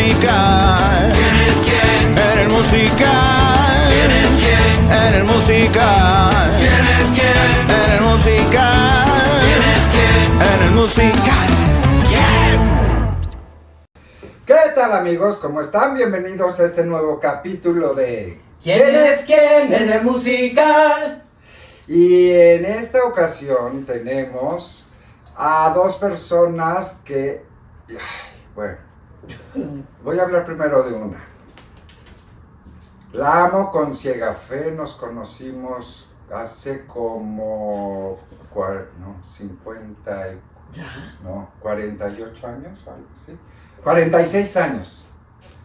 musical. ¿Quién es quién? En el musical. ¿Quién es quién? En el musical. ¿Quién es quién? En el musical. ¿Quién es quién? En el musical. ¿Qué tal, amigos? ¿Cómo están? Bienvenidos a este nuevo capítulo de ¿Quién es quién en el musical? Y en esta ocasión tenemos a dos personas que... Bueno, voy a hablar primero de una. La amo con ciega fe, nos conocimos hace como 50 no, 48 años, algo así. 46 años.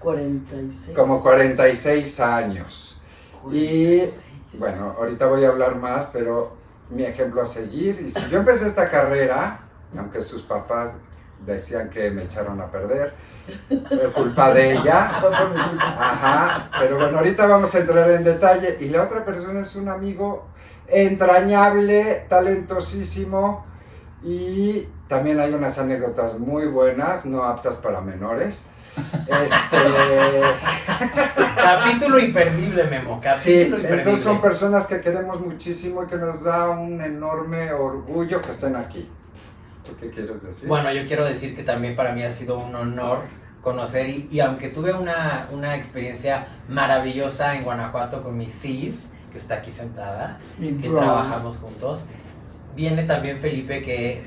46. Como 46 años. 46. Y bueno, ahorita voy a hablar más, pero mi ejemplo a seguir. Y si yo empecé esta carrera, aunque sus papás decían que me echaron a perder, fue culpa de ella. Ajá, pero bueno, ahorita vamos a entrar en detalle. Y la otra persona es un amigo entrañable, talentosísimo. Y también hay unas anécdotas muy buenas, no aptas para menores. Capítulo imperdible, Memo. Capítulo Sí, imperdible. entonces son personas que queremos muchísimo y que nos da un enorme orgullo que estén aquí. ¿Tú qué quieres decir? Bueno, yo quiero decir que también para mí ha sido un honor conocer y aunque tuve una experiencia maravillosa en Guanajuato con mi sis, que está aquí sentada, que trabajamos juntos, viene también Felipe que...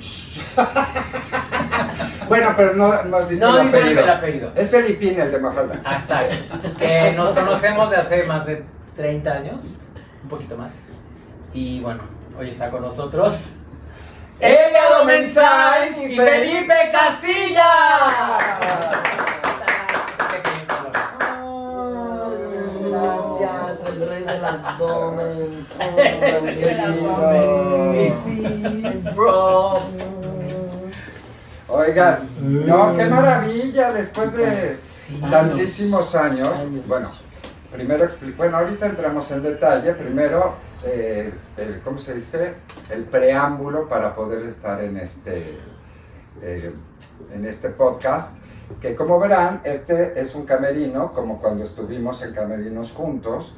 Bueno, pero no has dicho No, el digo apellido. el apellido. Es Felipín, el de Mafalda. Exacto. Que nos conocemos de hace más de 30 años, un poquito más. Y bueno, hoy está con nosotros Elia Domenzain y Felipe Casilla. Gracias, el rey de las Domen. Bro. Oigan, no, qué maravilla, después de tantísimos años. Bueno, primero bueno, ahorita entramos en detalle. Primero, ¿cómo se dice? El preámbulo para poder estar en este podcast. Que como verán, este es un camerino, como cuando estuvimos en camerinos juntos.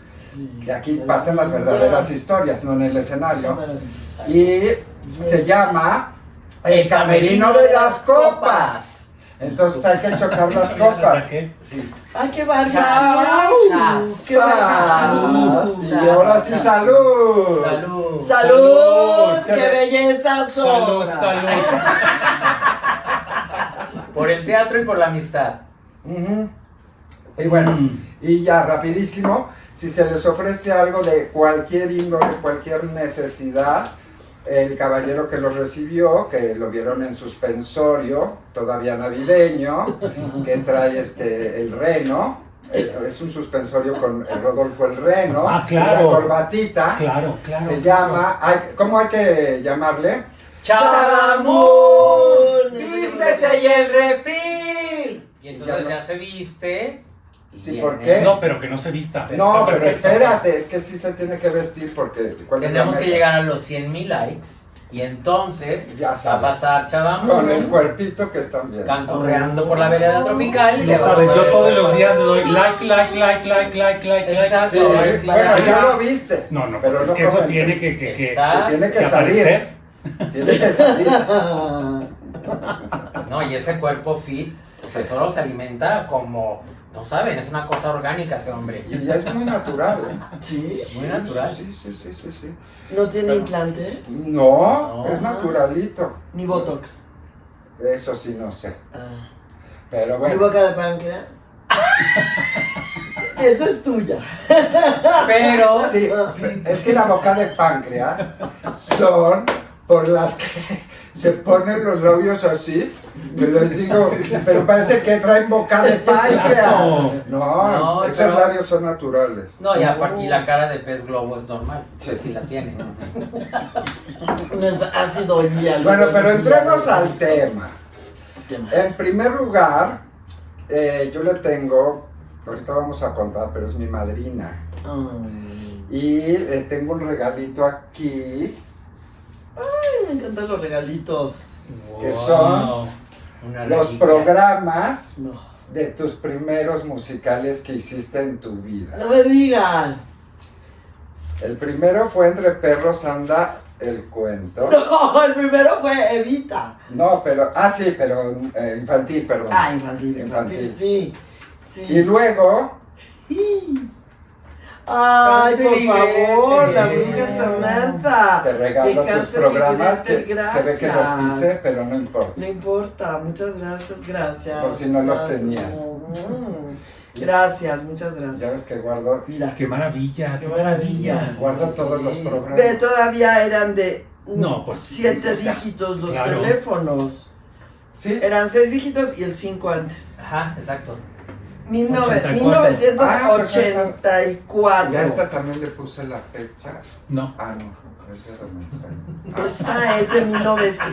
Que aquí pasan las verdaderas historias, no en el escenario. Y se llama El Camerino de las Copas. Entonces hay que chocar las copas. Sí. ¡Ay, qué barrio! ¡Salud! Y ahora sí, salud. Salud. ¡Salud! ¡Qué ¡Qué belleza sobra! Por el teatro y por la amistad. Ujú. Y bueno, y ya rapidísimo, si se les ofrece algo de cualquier índole, cualquier necesidad, el caballero que lo recibió, que lo vieron en suspensorio, todavía navideño, que trae el reno, es un suspensorio con el Rodolfo el Reno, Ah, claro. la corbatita, Claro. se llama, ¿cómo hay que llamarle? ¡Charamún! ¡Vístete y el refil! Y entonces ya se viste. y Sí, viene. ¿por qué? No, pero que no se vista. No, Está pero perfecto. espérate, es que sí se tiene que vestir porque... ¿cuál es la Tenemos que meta? llegar a los 100,000 likes. Y entonces Ya va a sabes. pasar Charamún Con el cuerpito que están viendo. canturreando por la vereda tropical. y Lo le vamos sabes, a yo ver- todos los días le doy like. Exacto. Sí, a ver si bueno, ya- ya lo viste. No, pero pues no es que eso comenté. tiene que Exacto. Se tiene que que salir. aparecer. Tiene que salir. No, y ese cuerpo fit, pues solo se alimenta como, no saben, es una cosa orgánica ese hombre. Y ya es muy natural, ¿eh? ¿Sí? Muy natural. Sí. ¿No tiene Pero- implantes? No, No. es naturalito. Ni botox. Eso sí, no sé. Ah. Pero ¿Ni bueno. boca de páncreas? Eso es tuya. Pero, Sí, es que la boca de páncreas son por las que se ponen los labios así, que les digo, pero parece que traen boca de páncreas. No, No, esos pero- labios son naturales. no, y aparte, y la cara de pez globo es normal, Sí. sí la tiene. No es ácido hialurónico. Bueno, pero entremos al tema. En primer lugar, yo le tengo, ahorita vamos a contar, pero es mi madrina. Y le tengo un regalito aquí, Ay, me encantan los regalitos. que son Una los reliquia. programas No. de tus primeros musicales que hiciste en tu vida. No me digas. El primero fue Entre perros anda el cuento. No, el primero fue Evita. No, pero, sí, pero infantil, perdón. Infantil, sí. Sí. Y luego, Ay, por Sí, favor, la sí. bruja Samantha. te regalo tus Dejaste programas que de se ve que los gracias. pise, pero no importa. No importa, muchas gracias. Por si no los Gracias. tenías. Gracias, muchas gracias. Ya ves que guardo, Mira, Qué maravilla, Qué maravilla. guardo todos los ve, programas. todavía eran de No, pues, 7 o sea, dígitos los claro. teléfonos. Sí, Eran 6 dígitos y el 5 antes. Ajá, exacto. 1984. ya esta también le puse la fecha. No, No, ese era el mensaje.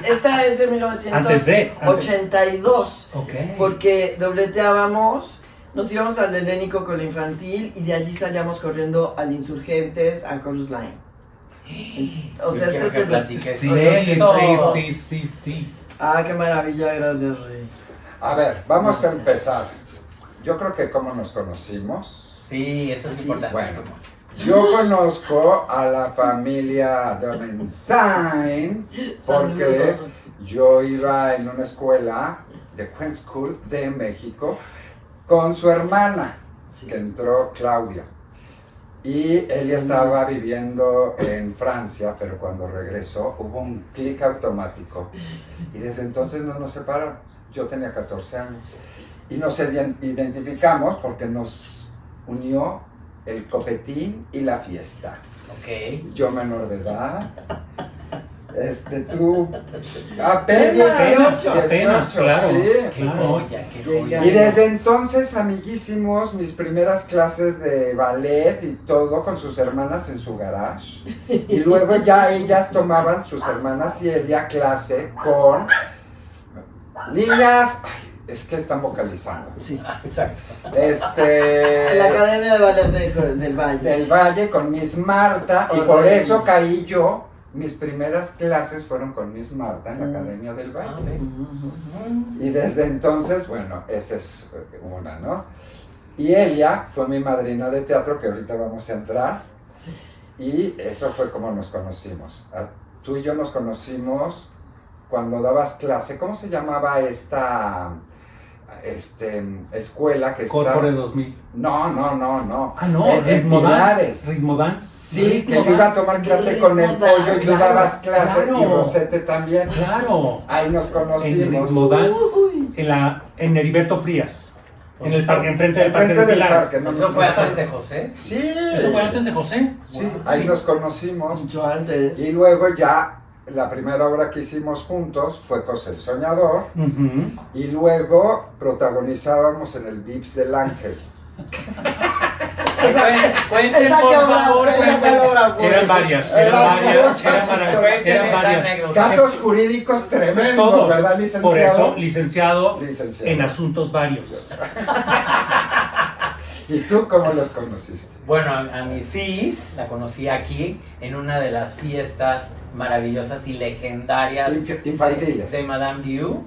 Esta es de 1982. antes de. 82. Ok. Porque dobleteábamos, nos íbamos al helénico con la infantil y de allí salíamos corriendo al Insurgentes, a Chorus Line. O sea, Yo quiero este es que el... platiques Sí, de sí, eso. sí. Ah, qué maravilla, gracias, Rey. A ver, vamos a Gracias. empezar. Yo creo que cómo nos conocimos. Sí, eso es Sí, importantísimo. Yo conozco a la familia Domensain porque Saludos. yo iba en una escuela de Queen School de México con su hermana, Sí. que entró Claudia. Y ella estaba viviendo en Francia, pero cuando regresó hubo un clic automático. Y desde entonces no nos separaron. Yo tenía 14 años. Y nos identificamos porque nos unió el copetín y la fiesta. Ok. Yo menor de edad. Tú apenas 18, apenas, claro. sí. Qué Claro. joya, qué joya. Y desde entonces, amiguísimos, mis primeras clases de ballet y todo con sus hermanas en su garage. Y luego ya ellas tomaban, sus hermanas y ella, clase con niñas. Ay, es que están vocalizando. Sí. Exacto. La Academia de Ballet del Valle. Del Valle con Miss Marta. Y por eso caí yo. Mis primeras clases fueron con Miss Marta en la Academia del Ah, Valle. ok. Y desde entonces, bueno, esa es una, ¿no? Y ella fue mi madrina de teatro, que ahorita vamos a entrar. Sí. Y eso fue como nos conocimos. Tú y yo nos conocimos cuando dabas clase. ¿Cómo se llamaba esta escuela que está? Corpore 2000. No. Ah, no, En Ritmo Dance. Pilares. Ritmo Dance. Sí, que Ritmo yo iba a Dance. tomar clase con el Ritmo pollo y tú Dance. dabas clase Claro. y Rosete también. Claro. Ahí nos En conocimos. Ritmo Dance. Uy. En Heriberto Frías. Pues En el parque, enfrente del parque Enfrente de del Pilares. parque, ¿no? ¿Eso fue antes de José? Sí. ¿Eso fue antes de José? Sí, Wow. ahí Sí. nos conocimos. Mucho antes. Y luego ya la primera obra que hicimos juntos fue José el Soñador. Ujú. Y luego protagonizábamos en el Vips del Ángel. Cuenten, esa por que obra- favor, esa cuenten. que obra fue. Eran varias. Cuenten Eran esa varias. anécdota. Casos jurídicos tremendos, Todos. ¿verdad, licenciado? Por eso, licenciado Licenciado. en asuntos varios. ¿Y tú cómo los conociste? Bueno, a mi sis la conocí aquí en una de las fiestas maravillosas y legendarias Infantiles. de Madame Dieu.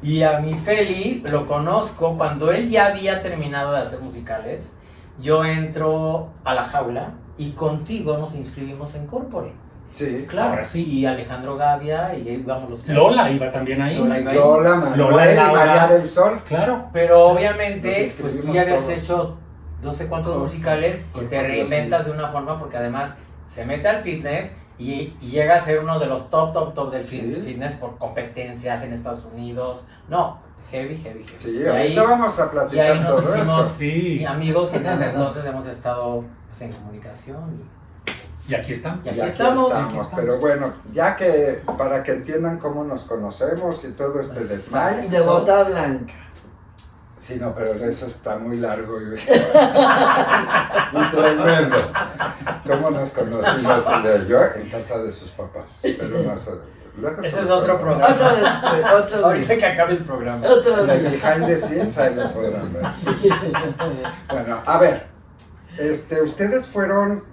Y a mi Feli lo conozco cuando él ya había terminado de hacer musicales. Yo entro a la jaula y contigo nos inscribimos en Corpore. Sí. Claro. Ahora sí. Y Alejandro Gavia y ahí íbamos los tres. Lola iba también ahí. Lola iba ahí. Lola, Manuel Lola, y Laura. María del Sol. Claro. Pero obviamente, Nos pues tú inscribimos ya habías todos. hecho no sé cuántos musicales y te reinventas de una forma porque además se mete al fitness y llega a ser uno de los top del Sí. fitness por competencias en Estados Unidos. No, heavy. Sí, Y ahorita vamos a y ahí platicar nos todo hicimos eso. Sí. amigos y desde entonces hemos estado pues, en comunicación. Y aquí están. Y aquí Y aquí estamos. Pero bueno, ya que para que entiendan cómo nos conocemos y todo este desmayo. De bota blanca. Sí, no, pero eso está muy largo y tremendo. ¿Cómo nos conocimos? Yo en casa de sus papás. Pero no, luego Ese se es los otro cuento. programa. Otro después, otro Ahorita día. que acabe el programa. Otro En el día. behind the scenes ahí lo podrán ver. Bueno, a ver, ustedes fueron,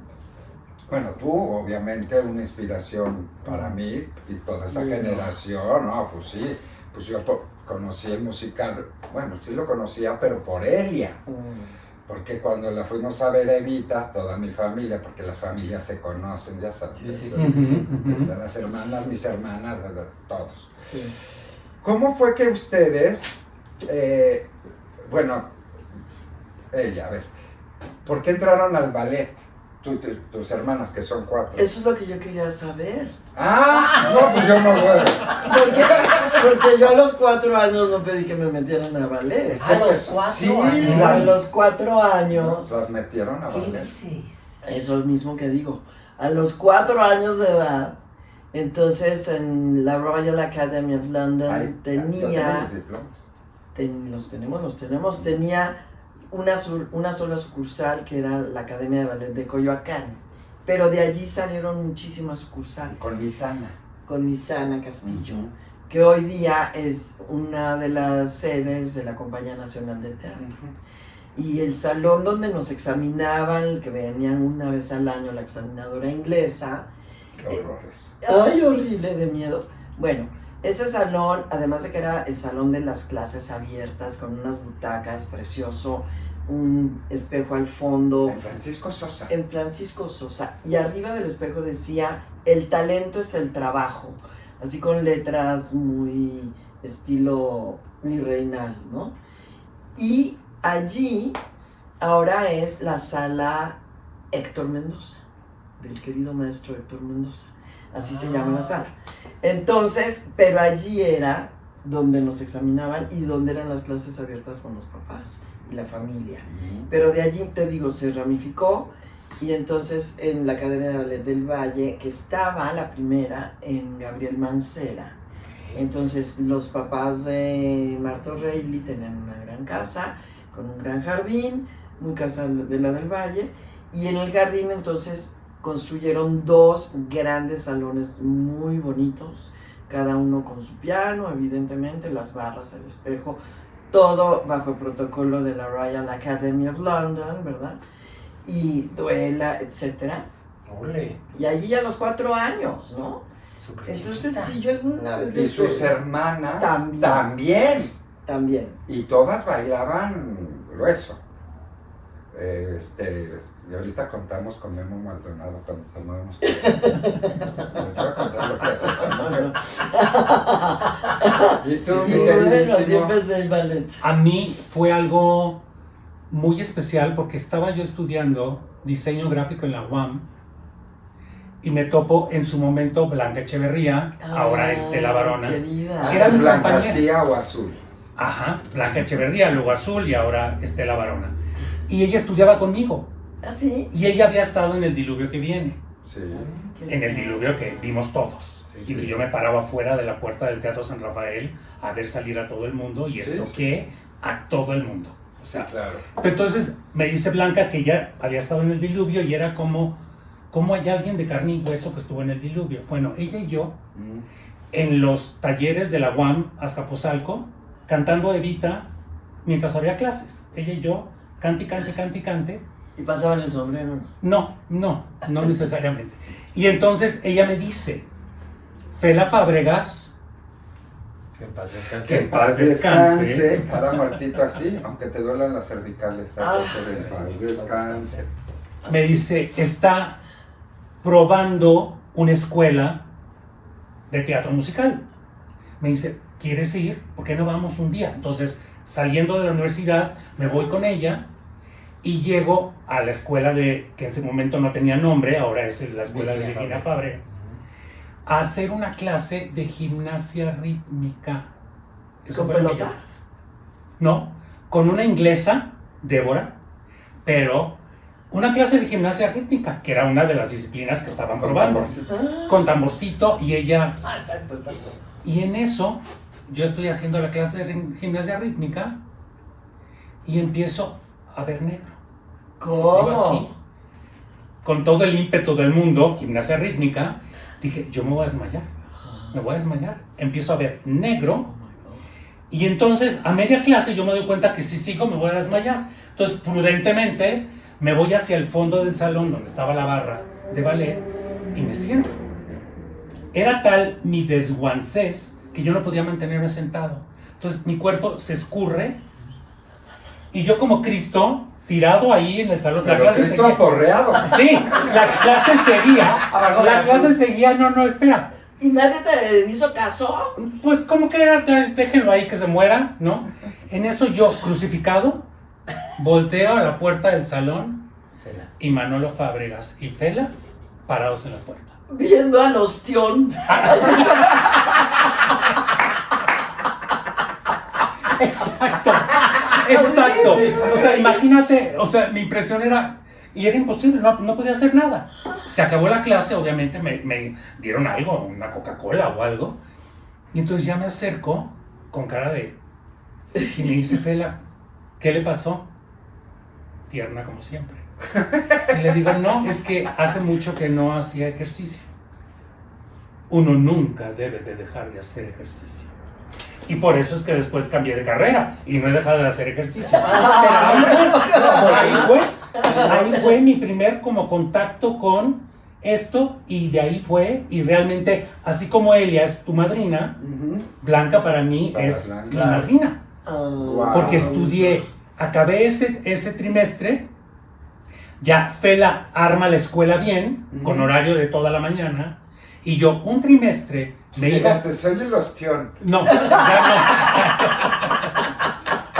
bueno, tú obviamente una inspiración para mí y toda esa Sí, no. generación, ¿no? Pues sí, pues yo conocí el musical, bueno, sí lo conocía, pero por Elia. Porque cuando la fuimos a ver a Evita, toda mi familia, porque las familias se conocen, ya sabes. Sí. De las hermanas, mis hermanas, todos. Sí. ¿Cómo fue que ustedes, bueno, ella, a ver, ¿por qué entraron al ballet? Tus hermanas, que son 4. Eso es lo que yo quería saber. No, pues yo no puedo. Porque yo a los 4 años no pedí que me metieran a ballet. ¿A los 4 Sí, años? A los 4 años. Las metieron a ¿Qué ballet. dices? Eso es mismo que digo. A los 4 años de edad, entonces en la Royal Academy of London tenía... Los tenemos. Tenía una sola sucursal que era la Academia de Ballet de Coyoacán. Pero de allí salieron muchísimas sucursales. Con Misana Castillo, que hoy día es una de las sedes de la Compañía Nacional de Teatro. Y el salón donde nos examinaban, que venían una vez al año la examinadora inglesa. ¡Qué horrores! ¡Ay, horrible, de miedo! Bueno, ese salón, además de que era el salón de las clases abiertas, con unas butacas, precioso, un espejo al fondo. En Francisco Sosa. Y arriba del espejo decía, el talento es el trabajo. Así con letras muy estilo virreinal, ¿no? Y allí ahora es la sala Héctor Mendoza, del querido maestro Héctor Mendoza. Así se llama la sala. Entonces, pero allí era donde nos examinaban y donde eran las clases abiertas con los papás y la familia. Pero de allí, te digo, se ramificó y entonces en la Academia de Ballet del Valle, que estaba la primera en Gabriel Mancera. Entonces los papás de Marta O'Reilly tenían una gran casa con un gran jardín, muy casa de la del Valle, y en el jardín entonces construyeron 2 grandes salones muy bonitos, cada uno con su piano, evidentemente, las barras, el espejo, todo bajo el protocolo de la Royal Academy of London, ¿verdad? Y duela, etcétera. Ole. Y allí a los 4 años, ¿no? Entonces, si yo alguna vez... Y sus hermanas También. Y todas bailaban grueso. Y ahorita contamos con Memo Maldonado cuando tomamos. Les voy a contar lo que hace esta mujer. Y tú, mi queridísimo. Así empecé el ballet. A mí fue algo muy especial porque estaba yo estudiando diseño gráfico en la UAM y me topo en su momento Blanca Echeverría, ahora Estela Barona. Querida. Era mi ¿Blanca compañera. Cía o Azul? Ajá, Blanca Echeverría, luego Azul y ahora Estela Barona. Y ella estudiaba conmigo. ¿Ah, sí? Y ella había estado en El Diluvio que Viene. Sí. En El Diluvio que vimos todos. Sí, y sí, que sí. yo me paraba fuera de la puerta del Teatro San Rafael a ver salir a todo el mundo y estoqué a todo el mundo. O sea, Claro. pero entonces me dice Blanca que ella había estado en El Diluvio y era como hay alguien de carne y hueso que estuvo en El Diluvio. Bueno, ella y yo, en los talleres de la UAM Azcapotzalco, cantando Evita mientras había clases. Ella y yo, cante. ¿Y pasaban el sombrero? No necesariamente. Y entonces ella me dice, Fela Fábregas, Que en paz descanse. Que en paz descanse. Cada muertito así, aunque te duelan las cervicales. En paz descanse. me dice, está probando una escuela de teatro musical. Me dice, ¿quieres ir? ¿Por qué no vamos un día? Entonces, saliendo de la universidad, me voy con ella y llego a la escuela que en ese momento no tenía nombre, ahora es la escuela de Virginia Fábregas, a hacer una clase de gimnasia rítmica. ¿Con pelota? No, con una inglesa, Débora, pero una clase de gimnasia rítmica, que era una de las disciplinas que estaban probando. Con tamborcito y ella... Exacto. Y en eso, yo estoy haciendo la clase de gimnasia rítmica y empiezo a ver negro. ¿Cómo? Yo aquí, con todo el ímpetu del mundo, gimnasia rítmica, dije, yo me voy a desmayar. Empiezo a ver negro y entonces a media clase yo me doy cuenta que si sigo me voy a desmayar. Entonces prudentemente me voy hacia el fondo del salón donde estaba la barra de ballet y me siento. Era tal mi desguancez que yo no podía mantenerme sentado. Entonces mi cuerpo se escurre y yo como Cristo, tirado ahí en el salón. La Pero clase Cristo seguía. aporreado. Sí, la clase seguía. No, espera. ¿Y nadie te hizo caso? Pues como que déjenlo ahí que se muera, ¿no? En eso yo, crucificado, volteo a la puerta del salón Fela. y Manolo Fábregas y Fela parados en la puerta. Viendo al ostión. Exacto. O sea, imagínate, o sea, mi impresión era, y era imposible, no podía hacer nada. Se acabó la clase, obviamente me dieron algo, una Coca-Cola o algo, y entonces ya me acerco con cara de, y me dice Fela, ¿qué le pasó? Tierna como siempre. Y le digo, no, es que hace mucho que no hacía ejercicio. Uno nunca debe de dejar de hacer ejercicio. Y por eso es que después cambié de carrera y no he dejado de hacer ejercicio. Pero ahí fue mi primer como contacto con esto, y de ahí fue, y realmente, así como Elia es tu madrina, Blanca para mí Para es Blanca. mi madrina. Wow. Porque estudié, acabé ese trimestre, ya Fela arma la escuela bien, con horario de toda la mañana, y yo un trimestre me iba... Llegaste, soy el ostión. No, ya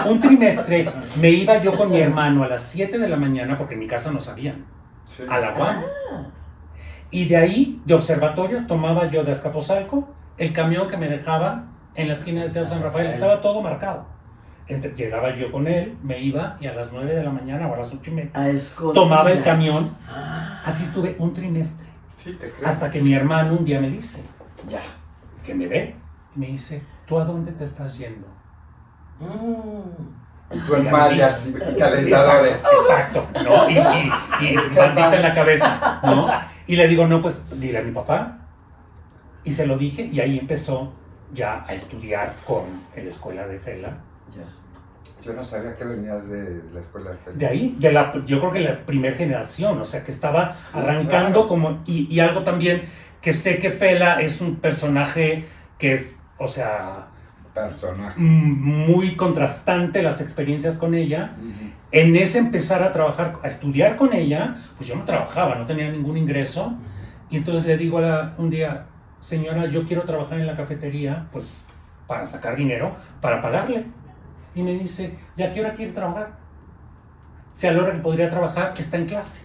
no. Un trimestre me iba yo con mi hermano a las 7 de la mañana, porque en mi casa no sabían, Sí. a la UAM. Y de ahí, de observatorio, tomaba yo de Azcapotzalco el camión que me dejaba en la esquina del Teatro San Rafael. Estaba todo marcado. Llegaba yo con él, me iba, y a las 9 de la mañana o a las 8:30 A escondidas. tomaba el camión. Así estuve un trimestre. Sí, te creo. Hasta que mi hermano un día me dice, Ya. que me ve, y me dice, ¿tú a dónde te estás yendo? Y tú en mallas y calentadores. Exacto, ¿no? Y bandita en la cabeza, ¿no? Y le digo, no, pues dile a mi papá. Y se lo dije, y ahí empezó ya a estudiar con la escuela de Fela. Ya. Yo no sabía que venías de la escuela de Fela. De ahí, yo creo que la primera generación, o sea, que estaba arrancando claro. como, y algo también, que sé que Fela es un personaje que, o sea, Personaje. muy contrastante las experiencias con ella. En ese empezar a trabajar, a estudiar con ella, pues yo no trabajaba, no tenía ningún ingreso, y entonces le digo un día, señora, yo quiero trabajar en la cafetería, pues para sacar dinero, para pagarle. Y me dice, ¿ya qué hora quiere trabajar? Si a la hora que podría trabajar está en clase.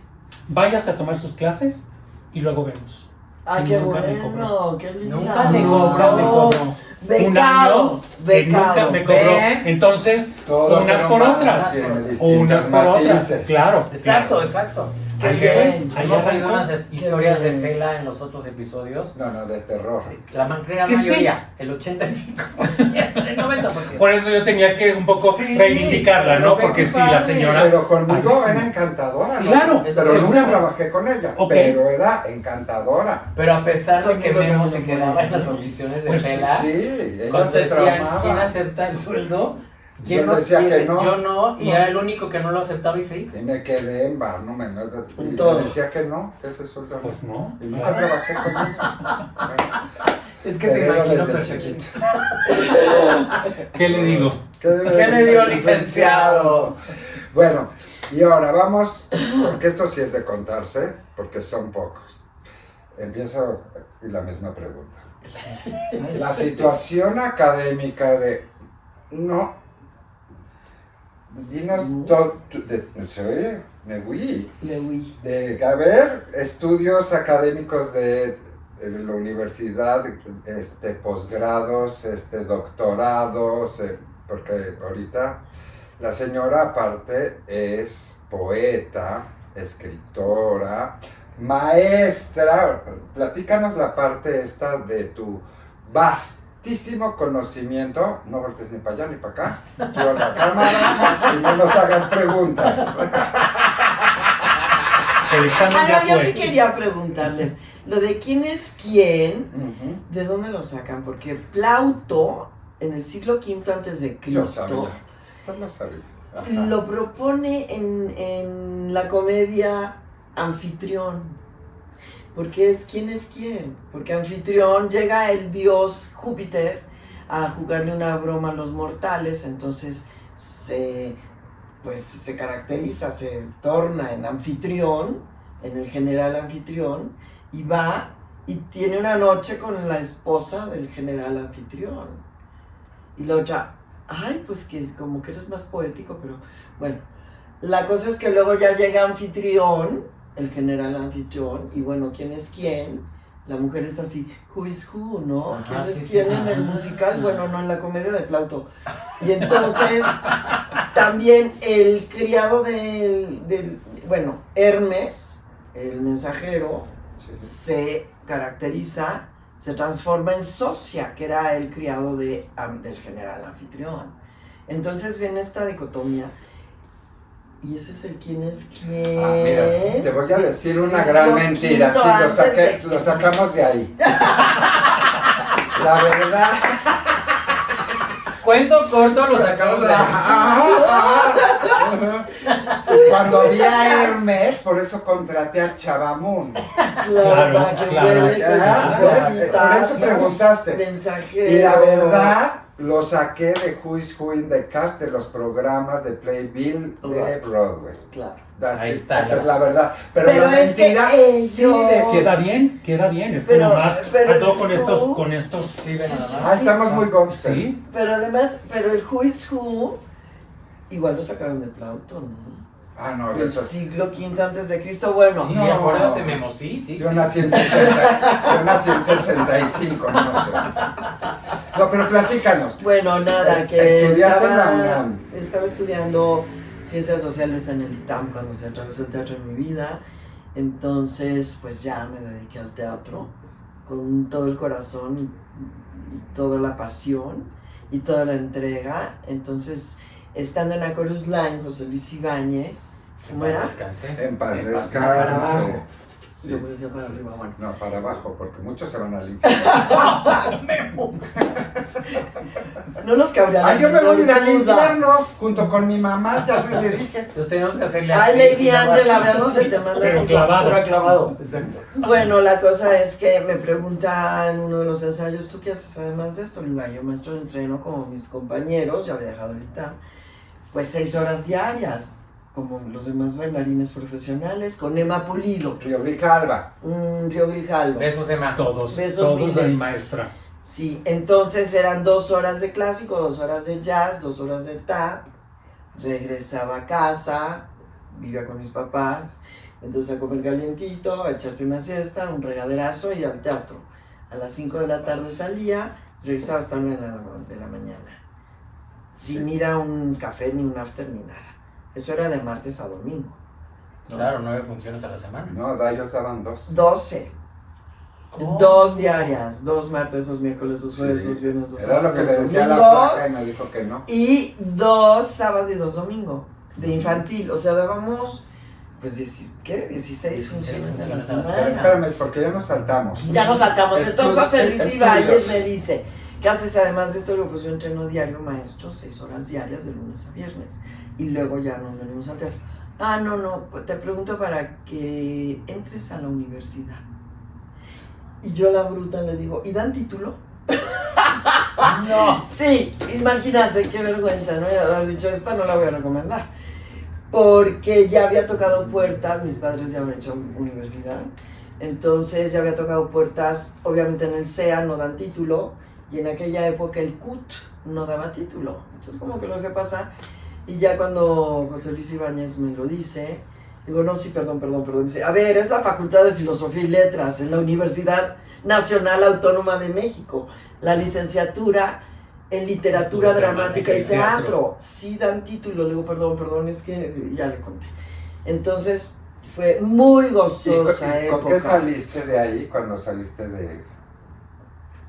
Váyase a tomar sus clases y luego vemos. Ah, Y qué nunca me bueno, cobró. qué lindo. Nunca le Nunca me cobró. Becado, Un año que nunca becado. me cobró. Entonces, Todos unas ser por humanos otras. tienen Unas distintas por otras. matices. Claro. Exacto, claro. exacto. Qué Ahí bien. fue, ahí Hemos oído arrancó. unas historias de bien. Fela en los otros episodios. No, de terror. La gran Que sí. mayoría, el 85%, el 90%. Por eso yo tenía que un poco Sí, reivindicarla, ¿no? pero Porque qué sí, la padre. señora... Pero conmigo Padrísimo. era encantadora. Sí, ¿no? claro, Pero seguro. nunca trabajé con ella. Ok. Pero era encantadora. Pero a pesar de que Conmigo Memo se también quedaba fue. en las audiciones de Pues Fela, Sí, ella cuando se decían tramaba. quién acepta el sueldo, quién Yo no decía quiere, que no. yo no, y No. era el único que no lo aceptaba y sí. Y me quedé en bar, no me y todo. me decía que no, que ese sueldo no. Pues no. Y nunca trabajé con ella. Es que Te te digo imagino desde perfecto. chiquito. ¿Qué le digo? ¿Qué le digo, licenciado? Bueno, y ahora vamos, porque esto sí es de contarse, porque son pocos. Empiezo y la misma pregunta. La situación académica de... No. Dinos me fui. Le huí. De haber estudios académicos de la universidad, posgrados, doctorados, porque ahorita la señora aparte es poeta, escritora, maestra. Platícanos la parte esta de tu vastísimo conocimiento. No voltees ni para allá ni para acá, tú a la cámara y no nos hagas preguntas. El examen ya Yo fue. sí quería preguntarles, lo de quién es quién, Ujú. ¿de dónde lo sacan? Porque Plauto, en el siglo V antes de Yo sabía. Cristo, Yo lo sabía. Ajá. lo propone en la comedia Anfitrión. Porque es quién, porque Anfitrión llega el dios Júpiter a jugarle una broma a los mortales, entonces se caracteriza, se torna en anfitrión, en el general anfitrión, y va y tiene una noche con la esposa del general anfitrión. Y la otra, ay, pues que como que eres más poético, pero bueno. La cosa es que luego ya llega anfitrión, el general anfitrión, y bueno, ¿quién es quién? La mujer está así, who is who, ¿no? Ajá, ¿Quién es sí, quién sí, en sí. el musical? Bueno, no, en la comedia de Plauto. Y entonces, también el criado bueno, Hermes, el mensajero, se caracteriza, se transforma en Socia, que era el criado del general anfitrión. Entonces viene esta dicotomía. Y ese es el quién es quién. Ah, mira, te voy a decir una Siglo gran mentira, V sí, antes de lo sacamos de ahí. La verdad. Cuento corto, lo sacamos de Cuando vi a Hermes, por eso contraté a Chavamun. Claro, para que claro. huele Por eso preguntaste. Mensajero. Y la verdad, lo saqué de Who is Who in the Cast de los programas de Playbill de Right. Broadway. Claro. That's Ahí it, está. esa es la verdad. Pero la es que mentira sí de Queda bien, es Pero- como más, pero ando con tú- estos, Sí, ve nada más. Ah, estamos muy gangster. sí, Pero además, el Who is Who, igual lo sacaron de Plauto, ¿no? Ah, no, Del eso siglo V antes de Cristo, bueno. Sí, No. acuérdate, Memo, sí. Yo nací en 65, no sé. No, pero platícanos. Bueno, nada, que Estudiaste en la UNAM. estaba estudiando Ciencias Sociales en el ITAM cuando se atravesó el teatro en mi vida. Entonces, pues ya me dediqué al teatro con todo el corazón y toda la pasión y toda la entrega. Entonces, estando en Chorus Line, José Luis Ibáñez, ¿cómo era? Descanse. En paz En paz descanse. descanse. Sí. Yo me decía para arriba, bueno. No, para abajo, porque muchos se van al infierno. No nos cabría Ah, yo me voy a ir al duda. infierno junto con mi mamá, ya le dije. Entonces tenemos que hacerle Ay, Lady y nada más. Angela, ve a dónde te manda. pero tu- clavado. Pero clavado, exacto. Bueno, la cosa es que me pregunta en uno de los ensayos, ¿tú qué haces además de esto? Le digo, "Ay, yo maestro de entreno como mis compañeros, ya había dejado el ITAM, pues 6 horas diarias, como los demás bailarines profesionales, con Emma Pulido, Río Grijalva. Río Grijalva. Besos, Emma. todos Besos de mi miles. maestra. Sí, entonces eran 2 horas de clásico, 2 horas de jazz, 2 horas de tap, regresaba a casa, vivía con mis papás, entonces a comer calientito, a echarte una siesta, un regaderazo y al teatro. A las 5 de la tarde salía, regresaba hasta 1 de la mañana, sin ir a un café, ni un after, ni nada. Eso era de martes a domingo. ¿no? Claro, 9 funciones a la semana. No, ellos daban 2. 12. ¿Cómo? 2 diarias, 2 martes, 2 miércoles, 2 jueves, Sí. 2 viernes, 2 Era lo que le sábados, decía a la domingos. flaca y me dijo que no. Y 2 sábados y 2 domingos de infantil. O sea, dábamos, pues, 16 funciones a la funciones a la Pero semana. espérame, porque ya nos saltamos. Ya nos saltamos. Entonces José Luis Estudios. Ibáñez me dice, ¿qué haces además de esto? Luego, pues yo entreno diario, maestro, 6 horas diarias de lunes a viernes. Y luego ya nos venimos al teatro. Ah, no, te pregunto para que entres a la universidad. Y yo a la bruta le digo, ¿y dan título? No. Sí, imagínate qué vergüenza, ¿no? Haber dicho, esta no la voy a recomendar. Porque ya había tocado puertas, mis padres ya habían hecho universidad, entonces ya había tocado puertas, obviamente en el CEA no dan título, y en aquella época el CUT no daba título. Entonces como que lo dejé pasar, y ya cuando José Luis Ibáñez me lo dice, digo, no, sí, perdón, dice, a ver, es la Facultad de Filosofía y Letras en la Universidad Nacional Autónoma de México, la licenciatura en literatura dramática y teatro. Sí dan título. Le digo, perdón, es que ya le conté. Entonces, fue muy gozosa ¿Y con época. qué saliste de ahí cuando saliste de...?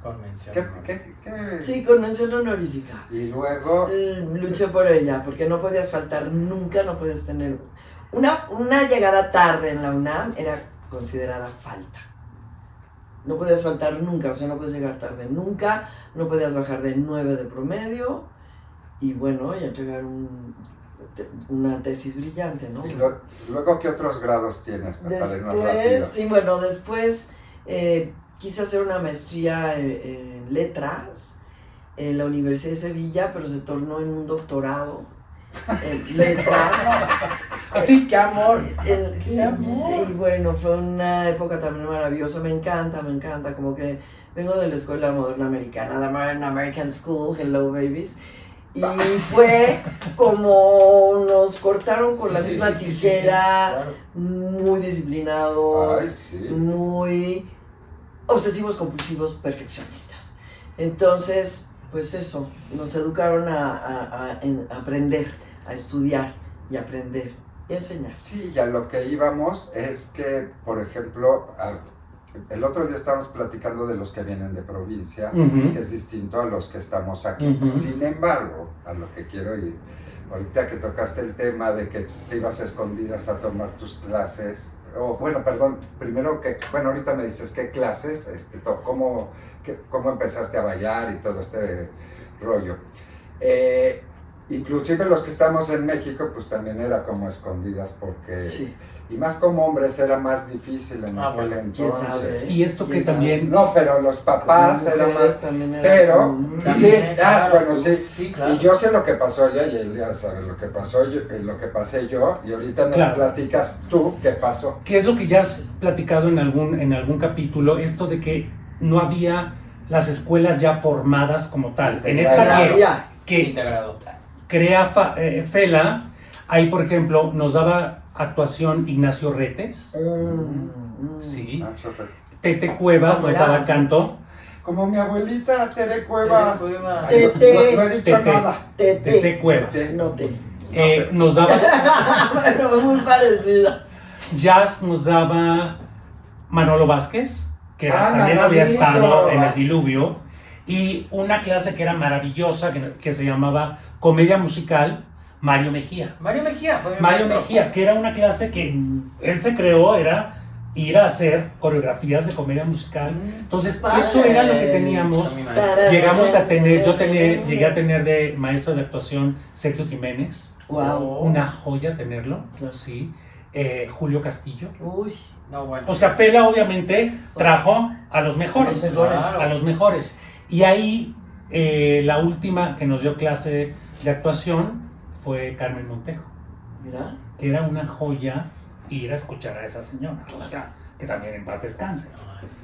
Convención. ¿Qué? Sí, con mención honorífica. Y luego... Luché por ella, porque no podías faltar nunca, no podías tener... Una llegada tarde en la UNAM era considerada falta. No podías faltar nunca, o sea, no puedes llegar tarde nunca, no podías bajar de 9 de promedio, y bueno, y entregar una tesis brillante, ¿no? Y luego, ¿qué otros grados tienes? Para irnos rápido. Después quise hacer una maestría en letras en la Universidad de Sevilla, pero se tornó en un doctorado en letras. Así. ¡Qué amor! Sí, y bueno, fue una época también maravillosa, me encanta, como que vengo de la Escuela Moderna Americana, The Modern American School, hello babies, y fue como nos cortaron con la misma tijera, claro. muy disciplinados, Ay, sí. muy obsesivos, compulsivos, perfeccionistas. Entonces, pues eso, nos educaron a aprender, a estudiar y aprender y a enseñar. Sí, y a lo que íbamos es que, por ejemplo, el otro día estábamos platicando de los que vienen de provincia, Ujú. que es distinto a los que estamos aquí. Ujú. Sin embargo, a lo que quiero ir, ahorita que tocaste el tema de que te ibas a escondidas a tomar tus clases, primero ahorita me dices qué clases, cómo empezaste a bailar y todo este rollo. Inclusive los que estamos en México, pues también era como escondidas porque... Sí. Y más como hombres era más difícil en aquel bueno, ¿quién sabe? entonces. Y esto que ¿Quién sabe? también... No, pero los papás Con eran mujeres más... también era Pero, como- sí, También, claro, bueno, sí. Sí, claro. Y yo sé lo que pasó ya, y él ya sabe lo que pasó, lo que pasé yo, y ahorita nos Claro. platicas tú qué pasó. ¿Qué es lo que ya has platicado en algún capítulo? Esto de que no había las escuelas ya formadas como tal. En esta Integradas. que Integrado. crea FELA, ahí por ejemplo nos daba actuación Ignacio Retes, sí, Ah, chofer. Tete Cuevas ¿Cómo nos era? daba canto, Como mi abuelita, Tere Cuevas. Tere Cuevas. Ay, Tete. no he dicho Tete. nada. Tete Cuevas, Tete. No te. nos daba Bueno, es muy parecida. jazz, nos daba Manolo Vázquez, que también Manolito había estado en el Vázquez. diluvio, y una clase que era maravillosa, que se llamaba Comedia Musical, Mario Mejía. Mario Mejía fue mi Mario maestro. Mejía, que era una clase que él se creó, era ir a hacer coreografías de comedia musical. Entonces, Padre. eso era lo que teníamos. Fue mi maestro. Llegamos a tener, llegué a tener de maestro de actuación Sergio Jiménez, Wow. una joya tenerlo, Claro. sí. Julio Castillo. Uy. No, bueno. O sea, Fela obviamente trajo a los mejores, A los mejores. a los mejores. Y ahí la última que nos dio clase de actuación fue Carmen Montejo, Mira. que era una joya ir a escuchar a esa señora, o sea, que también en paz descanse.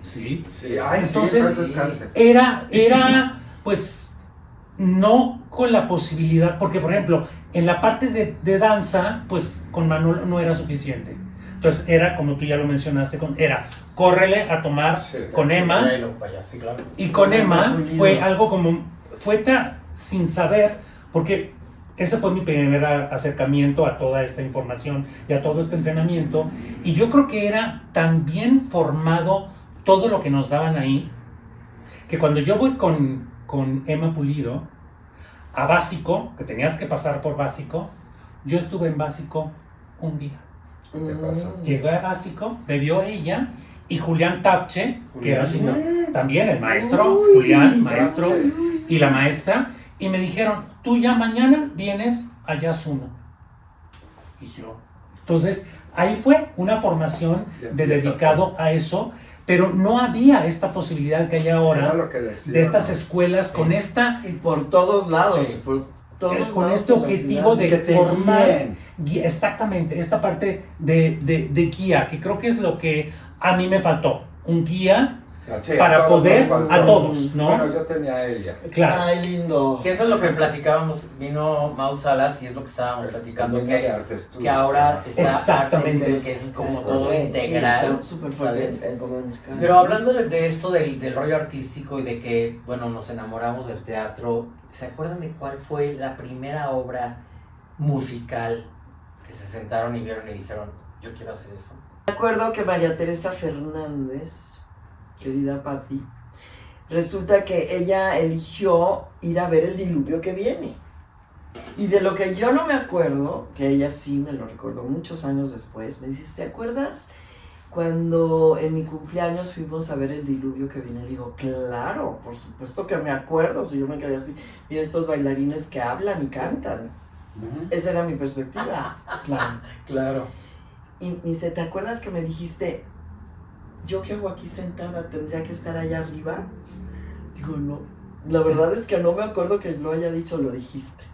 Sí. Sí, ay, Entonces, sí, pues descanse. Era, pues, no con la posibilidad, porque por ejemplo, en la parte de danza, pues con Manolo no era suficiente. Entonces era, como tú ya lo mencionaste, era córrele a tomar Sí. con Emma, Bailo para allá, sí, claro. y con Emma Muy lindo. fue algo como, sin saber, porque ese fue mi primer acercamiento a toda esta información y a todo este entrenamiento, y yo creo que era tan bien formado todo lo que nos daban ahí, que cuando yo voy con Emma Pulido a básico, que tenías que pasar por básico, yo estuve en básico un día. ¿Qué te pasó? Llegué a básico, me vio ella y Julián Tapche, que era su, también el maestro, Uy, Julián, maestro, Tapche. y la maestra, y me dijeron, tú ya mañana vienes a Jazz 1. Y yo, entonces, ahí fue una formación Y de empieza dedicado a eso, pero no había esta posibilidad que hay Era ahora lo que decía, de estas ¿no? escuelas con esta Y por todos lados. Sí. Por todos con lados este de la objetivo ciudad. de Que te formar guíen. exactamente esta parte de guía, que creo que es lo que a mí me faltó, un guía Sí, para a todos poder nos faltó. a todos, ¿no? Bueno, yo tenía a ella. Claro. Ay, lindo. Que eso es lo que platicábamos, vino Mau Salas y es lo que estábamos platicando, También de que, arte estudio. que ahora está Exactamente. Arte Estudio, que es como todo Sí, integral, está súper fuerte ¿sabes? el comedia musical. Pero hablando de esto del rollo artístico y de que, bueno, nos enamoramos del teatro, ¿se acuerdan de cuál fue la primera obra musical que se sentaron y vieron y dijeron, yo quiero hacer eso? Me acuerdo que María Teresa Fernández, querida Patti, resulta que ella eligió ir a ver el diluvio que viene. Y de lo que yo no me acuerdo, que ella sí me lo recordó muchos años después, me dice, ¿te acuerdas cuando en mi cumpleaños fuimos a ver el diluvio que viene? Le digo, claro, por supuesto que me acuerdo. Si yo me quedé así, mira estos bailarines que hablan y cantan. Ujú. Esa era mi perspectiva. Claro. Claro. Y me dice, ¿te acuerdas que me dijiste, yo qué hago aquí sentada, tendría que estar allá arriba? Digo, no, La verdad es que no me acuerdo que lo haya dicho, lo dijiste.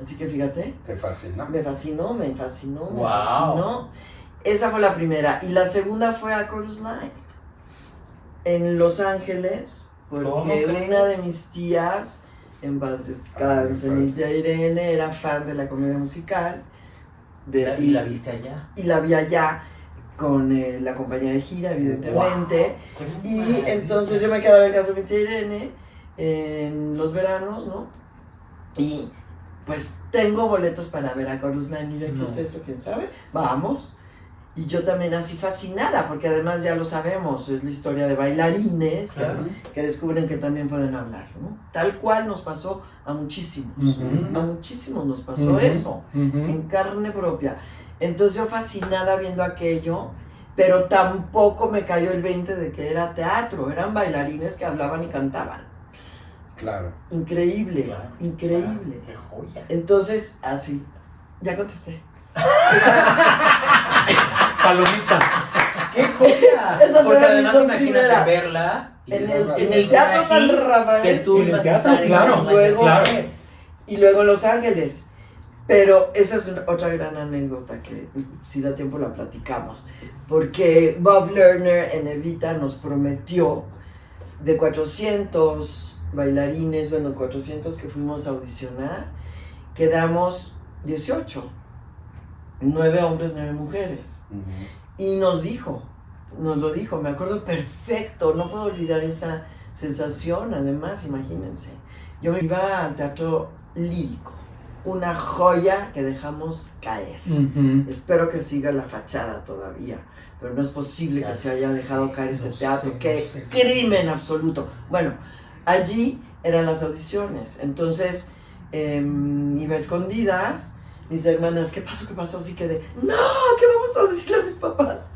Así que fíjate, ¿Te fascina? me fascinó, me fascinó, me Wow. fascinó. Esa fue la primera. Y la segunda fue a Chorus Line, en Los Ángeles, ¿Cómo porque crees? una de mis tías, en paz descanse, mi tía Irene, era fan de la comedia musical. ¿Y la viste allá? Y la vi allá con la compañía de gira, evidentemente. Y entonces yo me quedaba en casa de mi tía Irene en los veranos, ¿no? Y pues tengo boletos para ver a Chorus Line. Y yo, ¿qué es eso? ¿Quién sabe? Vamos. Y yo también así fascinada, porque además ya lo sabemos, es la historia de bailarines Claro. que descubren que también pueden hablar, ¿no? Tal cual nos pasó a muchísimos. Ujú. A muchísimos nos pasó Ujú. eso, Ujú. en carne propia. Entonces yo fascinada viendo aquello, pero tampoco me cayó el 20 de que era teatro, eran bailarines que hablaban y cantaban. Claro. Increíble, Claro. increíble. ¡Qué joya! Entonces, así, ya contesté. Palomita. ¡Qué joya! Esas Porque fueron además mis dos imagínate primeras. verla. y En luego el aquí, Teatro San que Rafael tú En el ibas a teatro, estar en claro, la luego- claro. y luego en Los Ángeles. Pero esa es otra gran anécdota que si da tiempo la platicamos. Porque Bob Lerner en Evita nos prometió de 400 bailarines, bueno, 400 que fuimos a audicionar, quedamos 18. 9 hombres, 9 mujeres. Y nos lo dijo, me acuerdo perfecto, no puedo olvidar esa sensación, además, imagínense. Yo me iba al Teatro Lírico, una joya que dejamos caer. Ujú. Espero que siga la fachada todavía, pero no es posible Ya que se haya dejado sé, caer ese no teatro. sé, ¡Qué no sé, sí, crimen absoluto! Bueno, allí eran las audiciones, entonces iba a escondidas. Mis hermanas, ¿qué pasó? ¿Qué pasó? Así que no, ¿qué vamos a decirle a mis papás?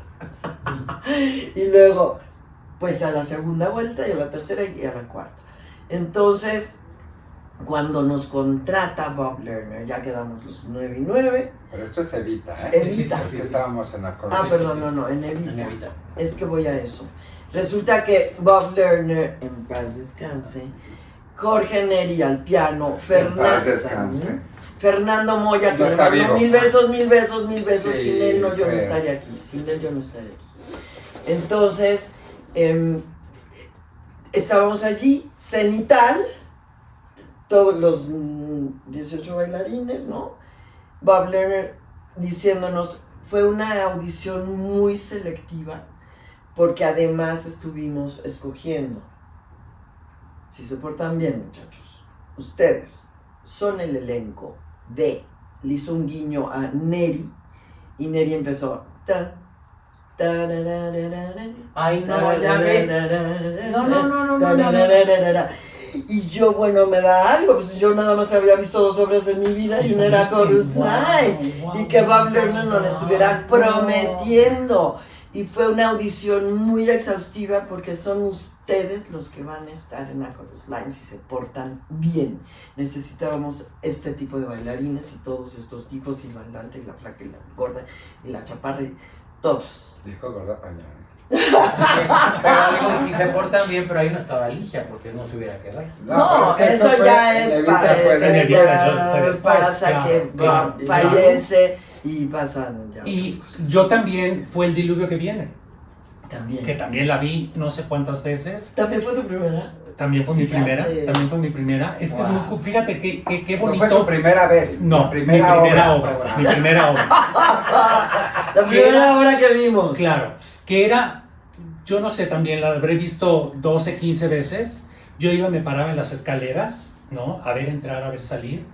Y luego, pues a la segunda vuelta y a la tercera y a la cuarta. Entonces, cuando nos contrata Bob Lerner, ya quedamos los 9 y 9. Pero esto es Evita, ¿eh? Evita. Es que estábamos en la Ah, corona. perdón, sí. no, en Evita. En Evita. Es que voy a eso. Resulta que Bob Lerner, en paz descanse, Jorge Neri al piano, Fernando Moya, que No le está mandó vivo. mil besos, mil besos, mil besos. Sí, Sin él no, yo no feo. estaría aquí. Sin él yo no estaría aquí. Entonces, estábamos allí, cenital, todos los 18 bailarines, ¿no? Bob Lerner diciéndonos, fue una audición muy selectiva, porque además estuvimos escogiendo. Si se portan bien, muchachos, ustedes son el elenco de, le hizo un guiño a Neri, y Neri empezó, tan, tararararara, Ay, no, ya ve. no. Y yo, bueno, me da algo, pues yo nada más había visto 2 obras en mi vida y una era Chorus Line. Y que Bob Lerner nos la estuviera prometiendo. Y fue una audición muy exhaustiva porque son ustedes los que van a estar en la Chorus Line si se portan bien. Necesitábamos este tipo de bailarines y todos estos tipos, y el bailante, y la flaca, y la gorda, y la chaparra, y todos. Dijo gorda pañal. Pero digo, si se portan bien, pero ahí no estaba Ligia, porque no se hubiera quedado. No, pero es que eso esto ya fue- es Evita para fue ese, en después. Evita, eso fue ya después, pasa claro, que claro, fallece y pasan ya Y otras cosas. yo también fue El Diluvio que Viene, que También. también la vi no sé cuántas veces. ¿También fue tu primera? También fue mi primera. Fíjate. También fue mi primera. Es que es muy, fíjate qué No bonito. fue su primera vez. No, la primera mi primera obra. obra. Mi primera obra. La primera obra que vimos. Claro, que era, yo no sé, también la habré visto 12, 15 veces. Yo iba, me paraba en las escaleras, ¿no? A ver entrar, a ver salir.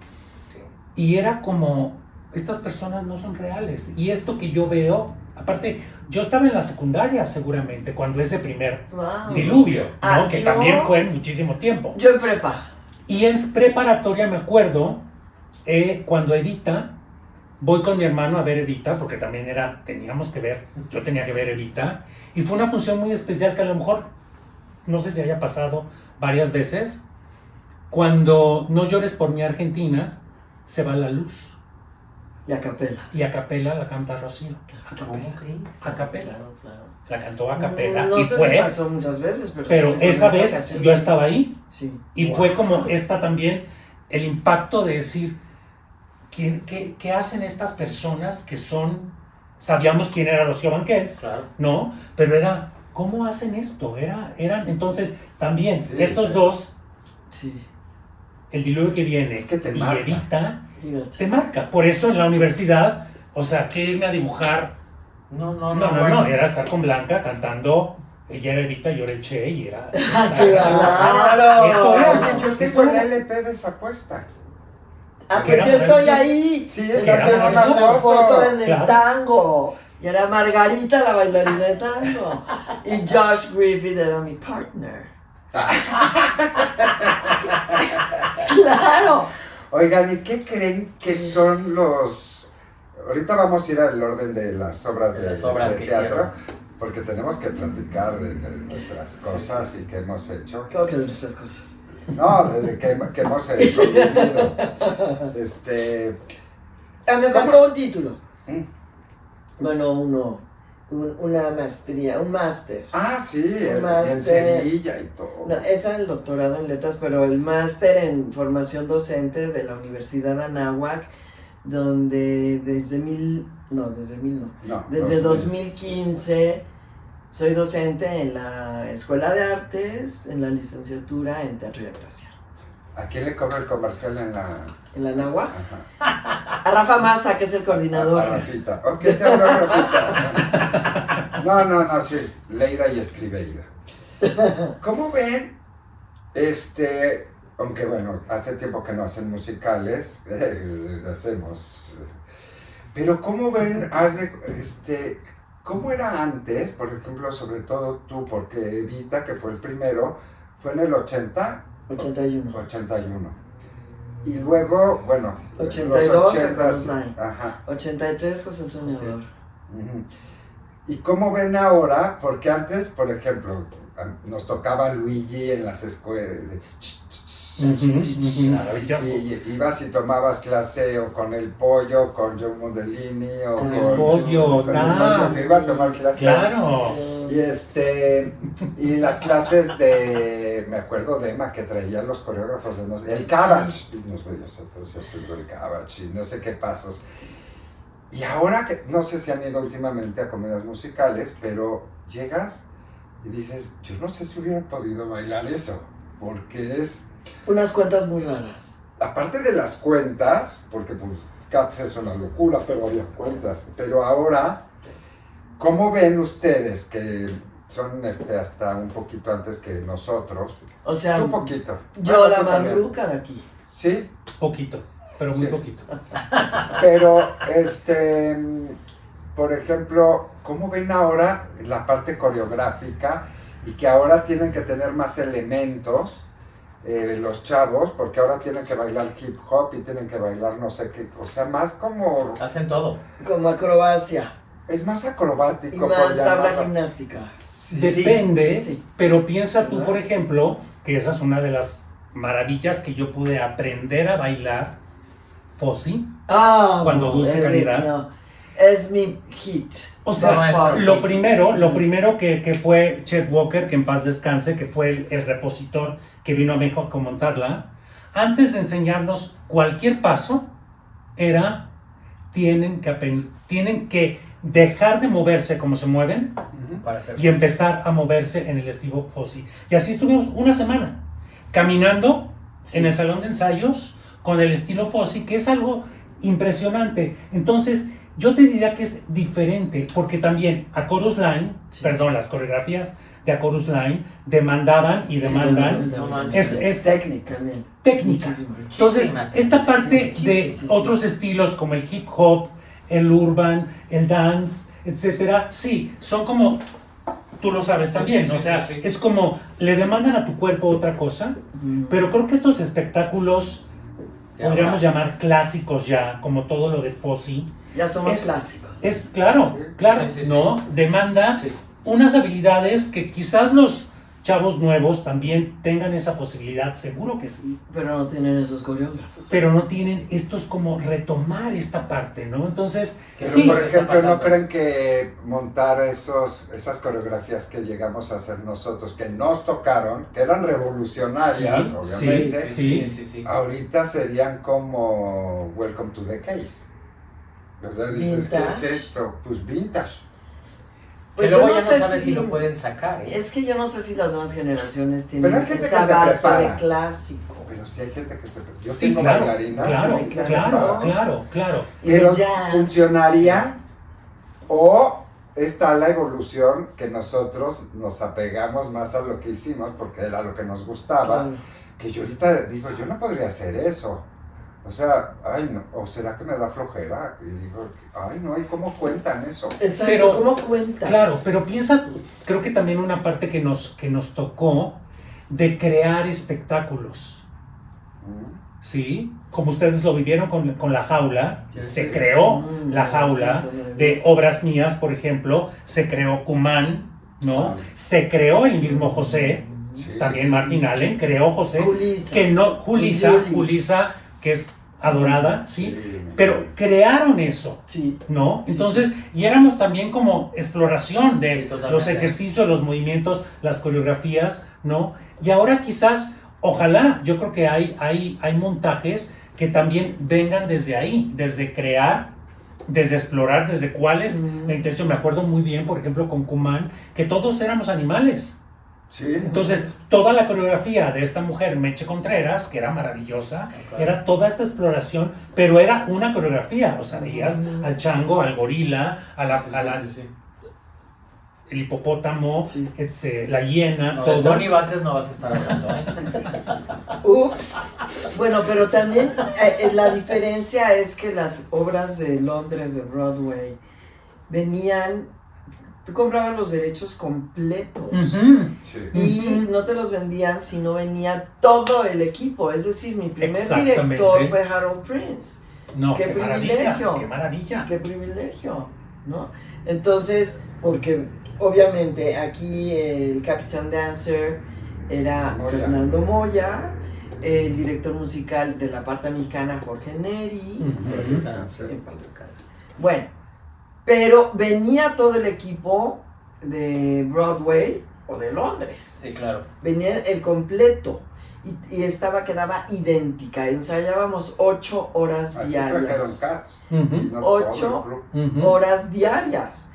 Y era como, estas personas no son reales. Y esto que yo veo, aparte, yo estaba en la secundaria seguramente, cuando ese primer Wow. diluvio, ¿no? Ah, Que yo- también fue muchísimo tiempo. Yo en prepa. Y en preparatoria me acuerdo, cuando Evita, voy con mi hermano a ver Evita, porque también teníamos que ver, yo tenía que ver Evita, y fue una función muy especial que a lo mejor, no sé si haya pasado varias veces, cuando No llores por mi Argentina, se va la luz. Y a capela. Y a capela la canta Rocío. A ¿Cómo capela. crees? A capela. Claro. La cantó a capela. No y sé fue, si pasó muchas veces, pero sí, esa en vez ocasión yo sí. estaba ahí. Sí. Y fue como esta también, el impacto de decir, ¿qué hacen estas personas que son, sabíamos quién era Rocío Banquels, Claro. ¿no? Pero era, ¿cómo hacen esto? Eran, entonces, también, Sí, estos sí. dos, Sí. el diluvio que viene Es que te y marca. Evita, Fíjate. te marca. Por eso en la universidad, o sea, que irme a dibujar, No, no, era estar con Blanca cantando, ella era Evita, yo era el Che, y era... ¡Claro! Eso era. Oye, yo tengo el LP de esa puesta. Ah, Que pues era yo estoy maravilloso. ahí. Sí, Que estás era en una maravilloso. La foto en el Claro. tango. Y era Margarita la bailarina de tango. Y Josh Griffith era mi partner. ¡Claro! Oigan, ¿y qué creen que son los... Ahorita vamos a ir al orden de las obras De de, las obras de que teatro, hicieron. porque tenemos que platicar de nuestras cosas y que hemos hecho. Creo que de nuestras cosas. No, desde que hemos vivido. Me faltó un título. Mm. Bueno, una maestría, un máster. Ah, sí, en máster. Sevilla y todo. No, esa es el doctorado en letras, pero el máster en formación docente de la Universidad Anáhuac, donde desde 2015 soy docente en la Escuela de Artes, en la licenciatura en Teatro y Actuación. ¿A quién le cobra el comercial en la...? En la Anáhuac, Ajá. a Rafa Massa, que es el coordinador. A Rafita. Ok, te hablo Rafita. No, sí. Leida y Escribeida. ¿Cómo ven? Aunque bueno, hace tiempo que no hacen musicales, hacemos. Pero ¿cómo ven? ¿Cómo era antes? Por ejemplo, sobre todo tú, porque Evita, que fue el primero, fue en el 80. 81. 81. Y luego, bueno, 82 los en 80, Chorus Line. Ajá. 83 José el Soñador. Ujú. ¿Y cómo ven ahora? Porque antes, por ejemplo, nos tocaba Luigi en las escuelas. Maravilloso. Y ibas y tomabas clase o con el pollo, con Joe Modellini o Con con el pollo, con el pollo, que iba a tomar clase. Claro. Y las clases de, me acuerdo de Emma que traían los coreógrafos de el Cabbage, y nos veíamos nosotros haciendo el Cabbage y no sé qué pasos. Y ahora que, no sé si han ido últimamente a comedias musicales, pero llegas y dices, yo no sé si hubiera podido bailar eso, porque es, Unas cuentas muy raras. aparte de las cuentas, porque pues Cats es una locura, pero había cuentas, pero ahora, ¿cómo ven ustedes que son hasta un poquito antes que nosotros? O sea, Un poquito. yo Bueno, la tú también. marruca de aquí. Sí, Poquito, pero muy Sí. poquito. pero por ejemplo, ¿cómo ven ahora la parte coreográfica y que ahora tienen que tener más elementos los chavos, porque ahora tienen que bailar hip hop y tienen que bailar no sé qué, o sea, más como, Hacen todo. Como acrobacia. es más Y acrobático. por más tabla llamarlo. gimnástica. Depende, sí. pero piensa tú, ¿Verdad? por ejemplo, que esa es una de las maravillas que yo pude aprender a bailar, Fossi. Ah, Cuando Dulce Caridad. no, es mi hit. O sea, No, maestro, lo sí. primero que fue Chet Walker, que en paz descanse, que fue el repositor que vino a México a montarla, antes de enseñarnos cualquier paso, era, tienen que dejar de moverse como se mueven Ujú. Para hacer y empezar a moverse en el estilo Fossi. Y así estuvimos una semana, caminando Sí. en el salón de ensayos con el estilo Fossi, que es algo impresionante. Entonces, yo te diría que es diferente, porque también a Chorus Line, Sí. perdón, las coreografías de a Chorus Line demandaban y demandan No manches. es Técnica. También. técnica. Muchísimo. Entonces, Muchísima esta parte técnica, de sí. otros estilos como el hip hop, el urban, el dance, etcétera, sí, son como, tú lo sabes también, Sí, sí, o sea, sí, sí. es como, le demandan a tu cuerpo otra cosa, pero creo que estos espectáculos, Ya, podríamos ahora. llamar clásicos ya, como todo lo de Fossi, Ya somos Es- clásicos. es claro, Sí, claro, sí, sí, ¿no? Demanda Sí. unas habilidades que quizás los chavos nuevos también tengan esa posibilidad, seguro que sí. Pero no tienen esos coreógrafos. Pero no tienen, esto es como retomar esta parte, ¿no? Entonces, Pero sí, por ¿qué está ejemplo, ¿no pasando? creen que montar esas coreografías que llegamos a hacer nosotros, que nos tocaron, que eran revolucionarias, Sí, obviamente, sí. ahorita serían como Welcome to the Case? O sea, dices, ¿qué es Vintage. esto? Pues vintage. Pues que luego yo no ya no sé sabes si si- lo pueden sacar. Es que yo no sé si las nuevas generaciones tienen Pero hay gente esa que se base prepara. de clásico. Pero sí hay gente que se... Yo Sí, tengo claro, bailarinas claro, que sí se claro, preparan. claro. Y de Pero jazz. funcionarían o está la evolución que nosotros nos apegamos más a lo que hicimos porque era lo que nos gustaba, Claro. que yo ahorita digo, yo no podría hacer eso. O sea, ay no, o será que me da flojera y digo, ay no, ¿y cómo cuentan eso? Exacto, Pero- ¿cómo cuenta? Claro, pero piensa, creo que también una parte que nos tocó de crear espectáculos, ¿Mm? ¿sí? Como ustedes lo vivieron con La Jaula, Sí, se sí. creó Mm, La Jaula, eso no lo he de visto. obras mías, por ejemplo, se creó Cumán, ¿no? Sí. Se creó el mismo José, Sí, también sí. Martin Allen creó José, Julissa. que no, Julissa, Julie. que es adorada, ¿sí? Sí, Pero crearon eso, Sí. ¿no? Sí, Entonces, y éramos también como exploración de Sí, totalmente. los ejercicios, los movimientos, las coreografías, ¿no? Y ahora quizás, ojalá, yo creo que hay montajes que también vengan desde ahí, desde crear, desde explorar, desde cuál es la intención. Me acuerdo muy bien, por ejemplo, con Cumán, que todos éramos animales. Sí. Entonces, toda la coreografía de esta mujer, Meche Contreras, que era maravillosa, Claro. era toda esta exploración, pero era una coreografía. O sea, veías al chango, al gorila, el hipopótamo, Sí. la hiena, No, de todos. Tony Batres no vas a estar hablando, ¿eh? Ups. Bueno, pero también la diferencia es que las obras de Londres, de Broadway, venían, tú comprabas los derechos completos. Ujú. Sí. Y no te los vendían si no venía todo el equipo. Es decir, mi primer Exactamente. director fue Harold Prince. No, ¡Qué qué maravilla, privilegio! qué maravilla. ¡Qué privilegio! ¿No? Entonces, porque obviamente aquí el Capitán Dancer era Moya. Fernando Moya, el director musical de la parte mexicana Jorge Neri. Ujú. En paz descanse. Bueno, pero venía todo el equipo de Broadway o de Londres. Sí, claro. Venía el completo y quedaba idéntica. Ensayábamos 8 horas Así trajeron diarias. Cats. Ujú, Y no 8 todo el club. ujú. horas diarias.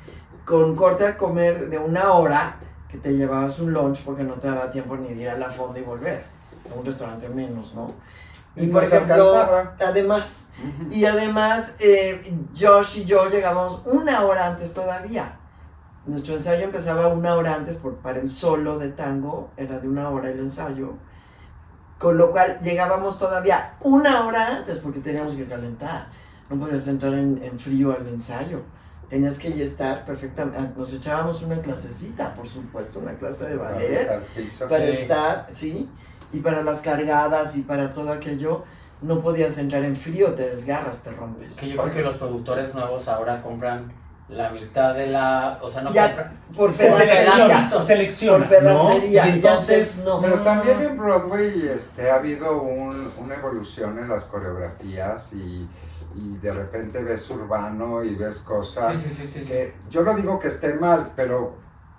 Con corte a comer de 1 hora, que te llevabas un lunch porque no te daba tiempo ni de ir a la fonda y volver. A un restaurante menos, ¿no? Y Y por no se ejemplo, alcanzaba. además, Ujú. y además, Josh y yo llegábamos 1 hora antes todavía. Nuestro ensayo empezaba 1 hora antes para el solo de tango, era de 1 hora el ensayo. Con lo cual llegábamos todavía 1 hora antes porque teníamos que calentar. No podías entrar en frío al ensayo. Tenías que ya estar perfectamente. Nos echábamos una clasecita, por supuesto, una clase de ballet Al piso. para Sí. estar, ¿sí? Y para las cargadas y para todo aquello, no podías entrar en frío, te desgarras, te rompes. Sí, yo creo que los productores nuevos ahora compran la mitad de la... O sea, no Ya, compran... por Se Selecciona, pedacitos. selecciona, Por ¿no? pedacería, Y entonces, no. Pero también en Broadway ha habido una evolución en las coreografías y de repente ves urbano y ves cosas Sí. que yo no digo que esté mal, pero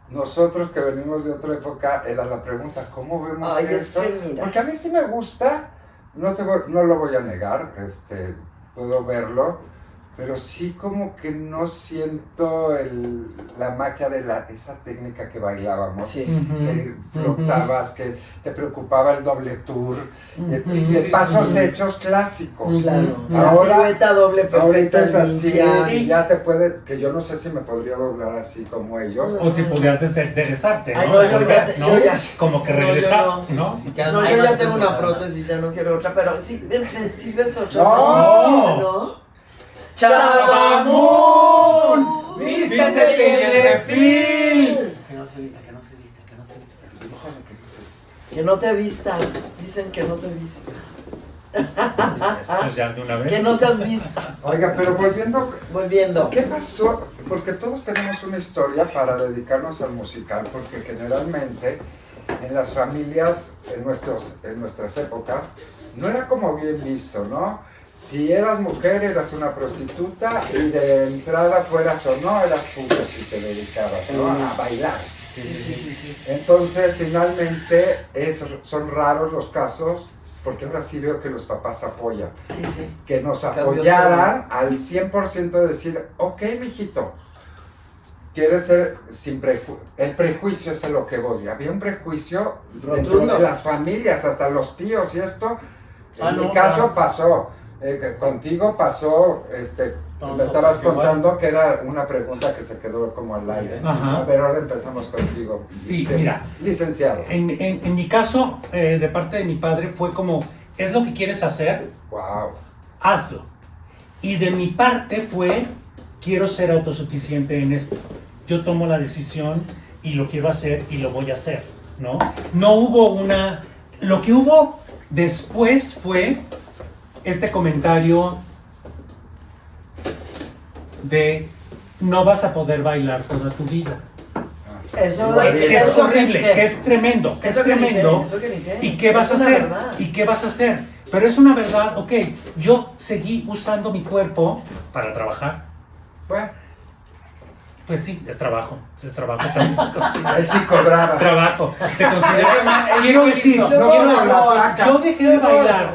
nosotros que venimos de otra época era la pregunta, ¿cómo vemos Ay, es eso? que mira. Porque a mí sí me gusta, no lo voy a negar, puedo verlo, pero sí como que no siento la magia de esa técnica que bailábamos. Sí. Que flotabas, que te preocupaba el doble tour, Sí, pasos hechos clásicos. Claro. Ujú. La Ahora- pirueta doble perfecta. Ahorita es así, limpia. y ya te puede, que yo no sé si me podría doblar así como ellos. o si podías enderezarte, ¿no? Ay, no, yo Porque, ya ¿no? yo ya- Como que no, yo regresar, no. ¿no? Sí, quedan- No, hay yo más ya tengo una cosas, además. prótesis, ya no quiero otra, pero sí, recibes otra. ¡No! ¿No? ¡Chabamún! ¡Vístete bien de refil! Que no se vista. Que no te vistas. Dicen que no te vistas. Pues ya de una vez. Que no seas vistas. Oiga, pero Volviendo. ¿qué pasó? Porque todos tenemos una historia para dedicarnos al musical, porque generalmente en las familias, en nuestras épocas, no era como bien visto, ¿no? Si eras mujer, eras una prostituta y de entrada fueras o no, eras puto si te dedicabas, ¿no? A bailar. Sí. Entonces, finalmente, son raros los casos, porque ahora sí veo que los papás apoyan. Sí. Que nos Cambió apoyaran al 100% de decir, ok, mijito, quieres ser sin prejuicio. El prejuicio es a lo que voy. Había un prejuicio dentro Rotundo. de las familias, hasta los tíos y esto. En mi no, caso claro. pasó. Contigo pasó, Con me estabas nosotros igual. contando que era una pregunta que se quedó como al aire. Ajá. A ver, ahora empezamos contigo. Sí, mira. Licenciado. En mi caso, de parte de mi padre, fue como, ¿es lo que quieres hacer? Wow. Hazlo. Y de mi parte fue, quiero ser autosuficiente en esto. Yo tomo la decisión y lo quiero hacer y lo voy a hacer, ¿no? No hubo una... Lo que hubo después fue este comentario de no vas a poder bailar toda tu vida. Eso Que es eso horrible, ni qué. que es tremendo, que es Eso que ni qué, tremendo. eso que ni qué. ¿Y qué vas a Es una hacer? verdad. ¿Y qué vas a hacer? Pero es una verdad, ok, yo seguí usando mi cuerpo para trabajar. Bueno, Pues sí, es trabajo también se considera. él sí cobraba. Trabajo, se considera. Quiero decir, No, quiero no, decir, la flaca. yo dejé de bailar,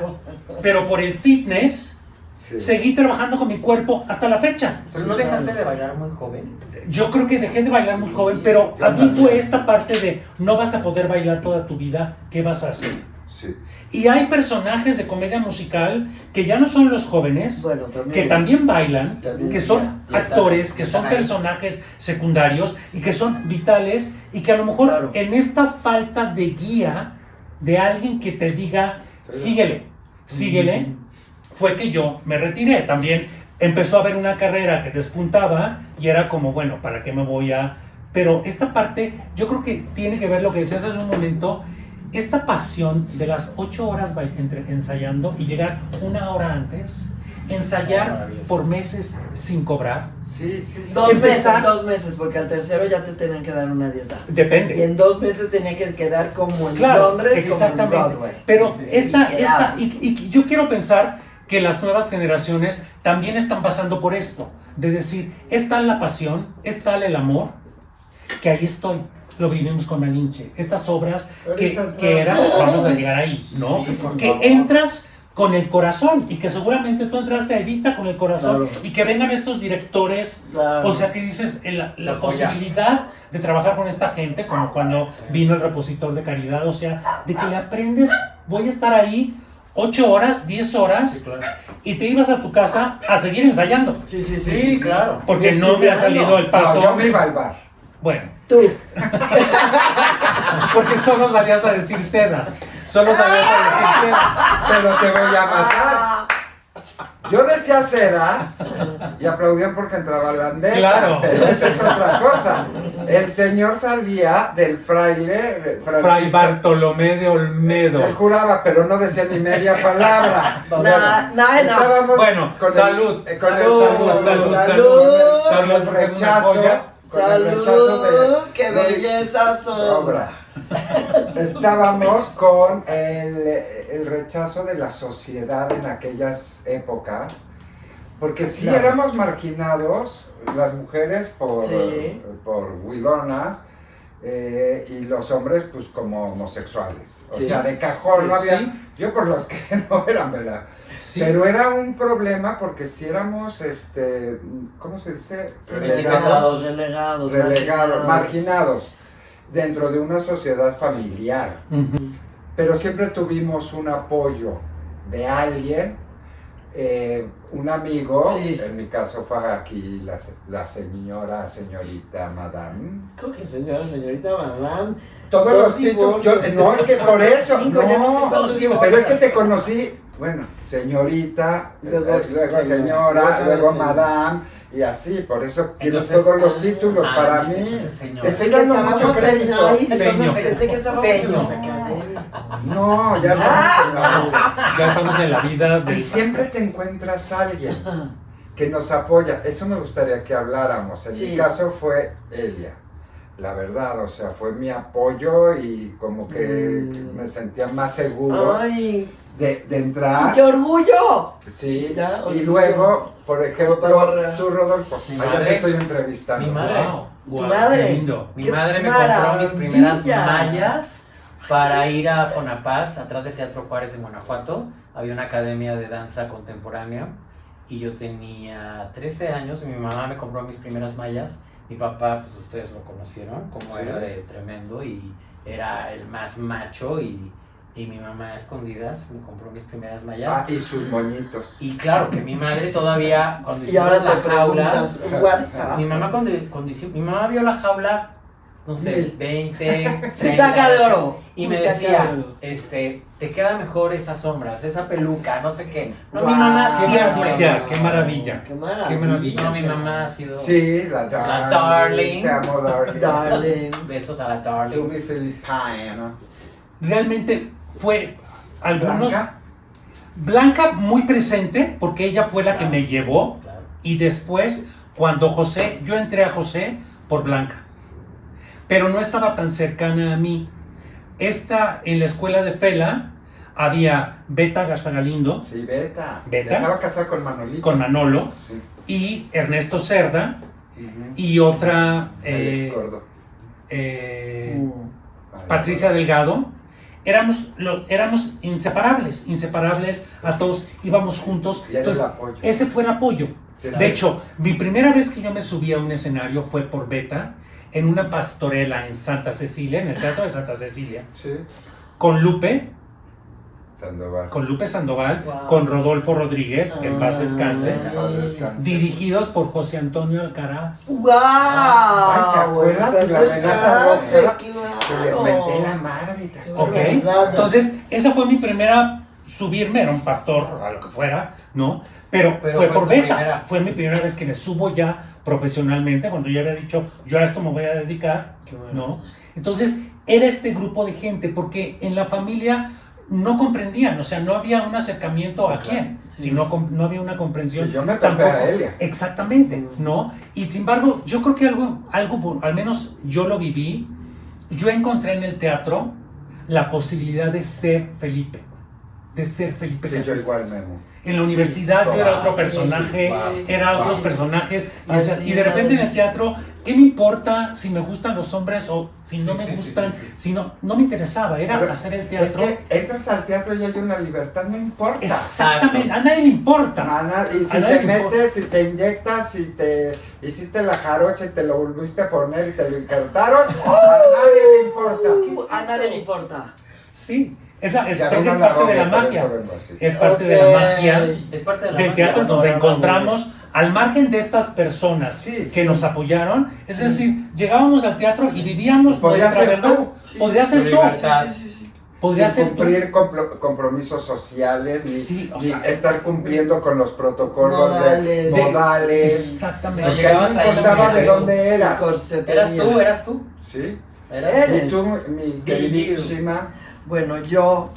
pero por el fitness Sí. seguí trabajando con mi cuerpo hasta la fecha. Pero no dejaste de bailar muy joven. Yo creo que dejé de bailar muy joven, pero a mí fue esta parte de no vas a poder bailar toda tu vida, ¿qué vas a hacer? Sí. Y hay personajes de comedia musical que ya no son los jóvenes, Bueno, también. que también bailan, También, que son ya están, actores, que son están ahí. personajes secundarios y que son vitales y que a lo mejor Claro. en esta falta de guía de alguien que te diga, síguele, fue que yo me retiré. También empezó a haber una carrera que despuntaba y era como, bueno, ¿para qué me voy a...? Pero esta parte, yo creo que tiene que ver lo que decías hace un momento, esta pasión de las 8 horas ensayando y llegar 1 hora antes, ensayar Maravilloso. por meses sin cobrar. Sí, sí, sí. 2 empezar- meses, 2 meses, porque al tercero ya te tenían que dar una dieta. Y Depende. en 2 meses tenía que quedar como en Claro, Londres, como en exactamente. Broadway. Pero Sí, sí, quedaba. y yo quiero pensar que las nuevas generaciones también están pasando por esto, de decir, es tal la pasión, es tal el amor, que ahí estoy. Lo vivimos con Malinche. Estas obras que eran, vamos a llegar ahí, ¿no? Sí, por que favor. entras con el corazón y que seguramente tú entraste a Evita con el corazón Claro. y que vengan estos directores, Claro. o sea que dices, la La joya. posibilidad de trabajar con esta gente, como cuando vino el repositor de caridad, o sea, de que le aprendes, voy a estar ahí 8 horas, 10 horas, Sí, claro. y te ibas a tu casa a seguir ensayando, Sí, Sí, claro. porque Y no me ha estudiando. salido el paso. No, yo me iba al bar. Bueno, Tú. porque solo sabías a decir sedas, solo sabías a decir sedas. Pero te voy a matar. Yo decía sedas y aplaudían porque entraba la bandera. Claro. Pero esa es otra cosa. El señor salía del fraile de Fray Francisco. Bartolomé de Olmedo. Él juraba, pero no decía ni media palabra. Estábamos Bueno, con salud. el, con Salud, el, salud. con el porque es una rechazo. joya. Con el rechazo Salud, qué de belleza sobra. obra. Estábamos con el rechazo de la sociedad en aquellas épocas, porque sí Claro. éramos marginados, las mujeres Sí. por huilonas, y los hombres pues como homosexuales. O Sí. sea, de cajón, no Sí, había... sí. Yo por los que no eran, ¿verdad? Sí. Pero era un problema porque si éramos, ¿cómo se dice? Etiquetados. Relegados, marginados dentro de una sociedad familiar. Ujú. Pero siempre tuvimos un apoyo de alguien, un amigo, Sí. en mi caso fue aquí la señorita, madame. ¿Cómo que señorita madame? Todos Dos los títulos, divorcios. no, es que por eso, Cinco, ya no sé no, cuántos divorcios. pero es que te conocí, bueno, señorita, Luego luego señora, señora, luego señora. madame, y así, por eso tienes Entonces, todos los títulos para mí. entonces, señor. Te estoy dando mucho crédito. Ay, Señor. entonces pensé que estábamos en los Señor. académicos. No, ya estamos en la vida. Ya estamos en la vida Y del... siempre te encuentras a alguien que nos apoya. Eso me gustaría que habláramos. En Sí. mi caso fue Elia. la verdad, o sea, fue mi apoyo y como que me sentía más seguro Ay, de entrar. ¡qué orgullo! Sí, Ya, y orgullo. luego, por ejemplo, Cotorra. tú, Rodolfo, Mi allá madre. te estoy entrevistando. Mi madre. Tu madre. Qué lindo. Mi ¡Qué madre me compró mis primeras maravilla! mallas para ir a Fonapaz, atrás del Teatro Juárez en Guanajuato. Había una academia de danza contemporánea y yo tenía 13 años y mi mamá me compró mis primeras mallas. Mi papá, pues ustedes lo conocieron, como Sí. era de tremendo y era el más macho y mi mamá a escondidas me compró mis primeras mallas. Ah, y sus moñitos. Y claro que mi madre todavía, cuando Y ahora hicimos te la jaula, preguntas, what? mi mamá mi mamá vio la jaula, no sé, Mil. 20, Sí, taca de oro. y me Taca decía, de oro. te queda mejor esas sombras, esa peluca, no sé qué. No, mi Wow. mamá Qué siempre. maravilla, qué maravilla. ¡Qué maravilla! Qué maravilla. No, mi mamá ha sido. Sí, la darling. darling. Te amo, darling. Darling. Besos a la To darling. be Filipina. Realmente fue algunos... Blanca. Blanca muy presente, porque ella fue la que me llevó. Claro. Y después, cuando José, yo entré a José por Blanca, pero no estaba tan cercana a mí. En la escuela de Fela había Beta Garzagalindo Sí, Beta. Beta. Ya estaba casada con Manolito. con Manolo Sí. y Ernesto Cerda Ujú. y otra Alex Gordo. Patricia Delgado. Éramos inseparables a todos, íbamos juntos. Y era el Entonces, apoyo. ese fue el apoyo. Sí, De sí. hecho, mi primera vez que yo me subí a un escenario fue por Beta, en una pastorela en Santa Cecilia, en el Teatro de Santa Cecilia, Sí. con Lupe Sandoval. Sandoval, Wow. con Rodolfo Rodríguez, que en paz descanse, Que en paz descanse. dirigidos por José Antonio Alcaraz. ¡Wow! Ay, ¿te acuerdas de la amenaza roja? Que les Claro. menté la madre. ¿Te acuerdas? ¿Ok? Verdad. Entonces, esa fue mi primera subirme, era un pastor, a lo que fuera, ¿no? Pero Pero fue fue por tu Beta, primera. fue mi primera vez que me subo ya profesionalmente, cuando yo había dicho, yo a esto me voy a dedicar, ¿no? Entonces, era este grupo de gente, porque en la familia no comprendían, o sea, no había un acercamiento Sí, a claro. quién, Sí. sino no había una comprensión. Sí, yo me topé a Elia. Exactamente, ¿no? Y sin embargo, yo creo que algo, al menos yo lo viví, yo encontré en el teatro la posibilidad de ser Felipe Sí, yo Casillas. igual, Memo. En la universidad yo era otro Sí, personaje, sí, era sí. otros personajes, y, Ay, o sea, sí, y de repente en el sí. teatro, ¿qué me importa si me gustan los hombres o si no Sí, me sí, sí, gustan? sí, sí. Si no me interesaba, era Pero hacer el Es teatro. que entras al teatro y hay una libertad, no importa. Exactamente, a nadie le importa. Y si A nadie te le importa. metes, si te inyectas, si te hiciste la jarocha y te lo volviste a poner y te lo injertaron, a nadie le importa. A nadie le importa. Sí, es Ya creo que vino es la parte de la novia, por magia. eso vengo así. Es parte de la magia Es parte de la del magia. teatro donde Adoraba encontramos, al margen de estas personas Sí, que sí. nos apoyaron, es decir, llegábamos al teatro y vivíamos Podría nuestra ser verdad. tú. Podría Tu ser tú. libertad. Podría Sin ser tú. cumplir compromisos sociales, ni, Sí, o ni sea, estar cumpliendo con los protocolos Modales. de modales. Exactamente. No Porque a llegabas mí ahí, me importaba de mira, dónde eras. Eras tú. ¿Sí? Eres. Y tú, mi queridísima. Bueno, yo,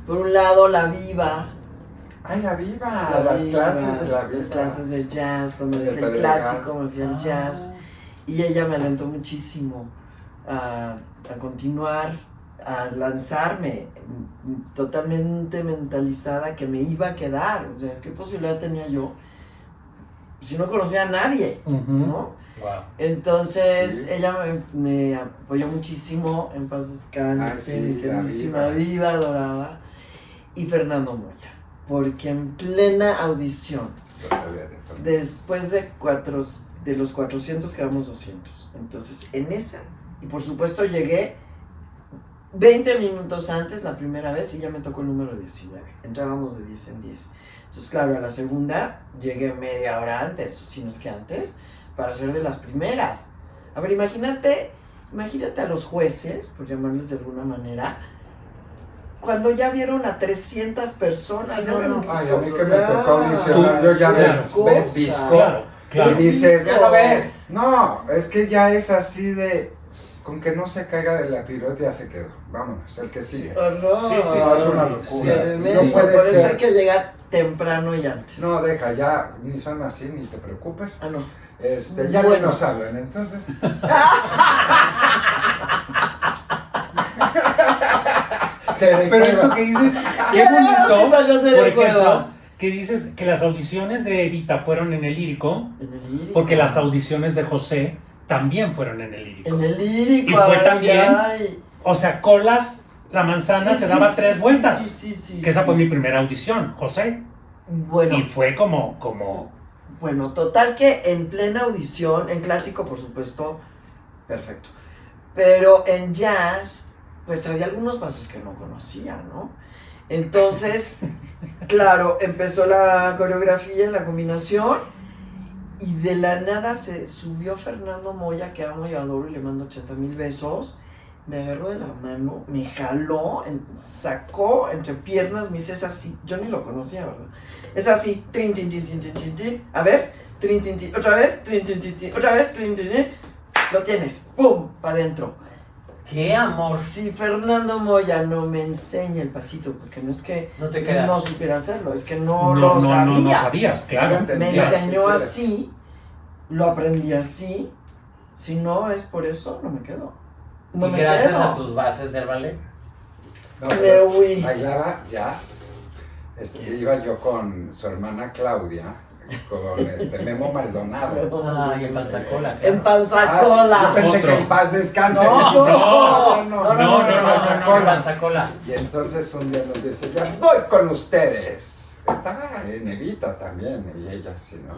por un lado, la viva. Ay, la viva, La las viva, clases de la viva. las clases de jazz, cuando Del dejé el Pedregal. clásico, me fui al jazz. Y ella me alentó muchísimo a continuar, a lanzarme, totalmente mentalizada que me iba a quedar. O sea, ¿qué posibilidad tenía yo? Si no conocía a nadie, Ujú. ¿no? Wow. Entonces, Sí. ella me apoyó muchísimo, en paz descanse, Ay, sí, mi la queridísima viva. viva, adorada, y Fernando Moya, porque en plena audición, Lo sabía de Fernando. después de los 400 quedamos 200, entonces en esa, y por supuesto llegué 20 minutos antes la primera vez y ya me tocó el número 19, entrábamos de 10 en 10. Entonces, claro, a la segunda llegué media hora antes, si no es que antes, para ser de las primeras. A ver, imagínate a los jueces, por llamarles de alguna manera, cuando ya vieron a 300 personas. Sí, ya ven Ay, viscos, a mí o que me sea, tocó audicionar, yo ya Claro. ves visco. Claro, claro. Y dices, Ya lo ves. no, es que ya es así de, con que no se caiga de la pirueta ya se quedó. Vámonos, el que sigue. Horror. Sí, sí, No, es una sí, locura. Tremendo. No puede Por eso hay ser. que llegar temprano y antes. No, deja, ya ni son así, ni te preocupes. Ah, no. Ya Bueno. no nos hablan, entonces. Pero esto que dices, qué ¿Qué bonito, sí salió de por ejemplo, Cuevas? que dices que las audiciones de Evita fueron en el Lírico, En el lírico. porque las audiciones de José también fueron en el Lírico. En el lírico. Y fue ay, también- ay. O sea, Colas, la manzana, Sí, se sí, daba sí, 3 sí, vueltas. sí, Que esa sí. fue mi primera audición, José. Bueno, Y fue como bueno, total que en plena audición, en clásico, por supuesto, perfecto. Pero en jazz, pues había algunos pasos que no conocía, ¿no? Entonces, claro, empezó la coreografía, la combinación, y de la nada se subió Fernando Moya, que amo y adoro y le mando 80,000 besos. Me agarró de la mano, me jaló, sacó entre piernas, me hizo es así, yo ni lo conocía, ¿verdad? Es así, trin, tin, tin, tin, tin, tin, tin. A ver, trin, tin, tin, otra vez, trin, tin, tin, tin, otra vez, trin, tin, tin. Lo tienes, ¡pum!, para adentro. ¡Qué amor! Si Fernando Moya no me enseña el pasito, porque no es que No te quedas. no supiera hacerlo, es que no lo sabía. no sabías, claro. No te- Me Entendías, enseñó sí, así, lo aprendí así. Si no es por eso, no me quedo. No Y me gracias quedo. a tus bases del ballet. No, Me pero huí. bailaba jazz. Iba yo con su hermana Claudia, con Memo Maldonado. Ay, en Panzacola, claro. En Yo Panzacola. pensé Otro. que en paz descanse. No, Panzacola. Y entonces un día nos dice, ya voy con ustedes. Estaba en Evita también, y ella sí, ¿no?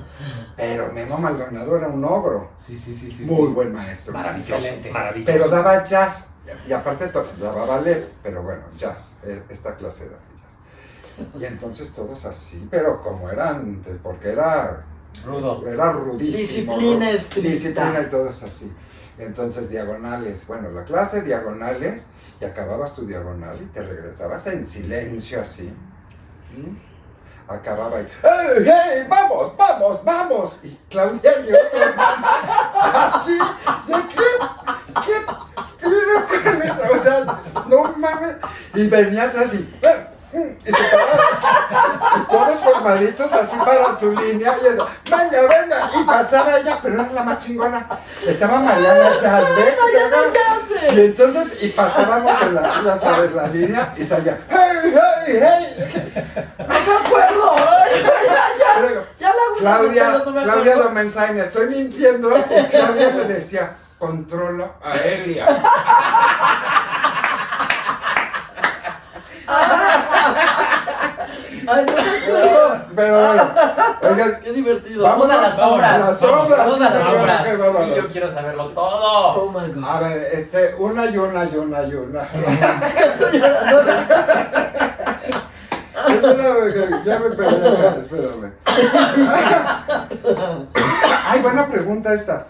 Pero Memo Maldonado era un ogro. Sí. Muy buen maestro. Maravilloso, Excelente. maravilloso. Pero daba jazz, y aparte daba ballet, pero bueno, jazz, esta clase de jazz. Y entonces todos así, pero como eran, porque era rudísimo. Disciplina estricta. Disciplina y todos así. Entonces diagonales, bueno, la clase diagonales, y acababas tu diagonal y te regresabas en silencio así. Acababa y ¡hey, hey! ¡Vamos, vamos, vamos! Y Claudia y yo, su hermana, así, ¿de qué pido con esto? O sea, no mames. Y venía atrás y se paraba. Y todos formaditos así para tu línea. Y eso, venga. Y pasaba ella, pero era la más chingona. Estaba Mariana Yazbek. Y entonces, y pasábamos en la, ya sabes, la línea y salía, ¡hey, hey, hey! No me acuerdo. Luego, Ya la Claudia no me acuerdo. Domenzain, me estoy mintiendo. Y Claudia me decía, controlo a Elia. Ay, no me acuerdo. Pero bueno, oigan, Qué divertido. Vamos Vamos a las obras. a las obras. Vamos a las Sí, obras. qué bárbaros. Y yo quiero saberlo todo. Oh my god. a ver, una y una. Estoy llorando. Ya me perdí, espérame. Ay, buena pregunta esta.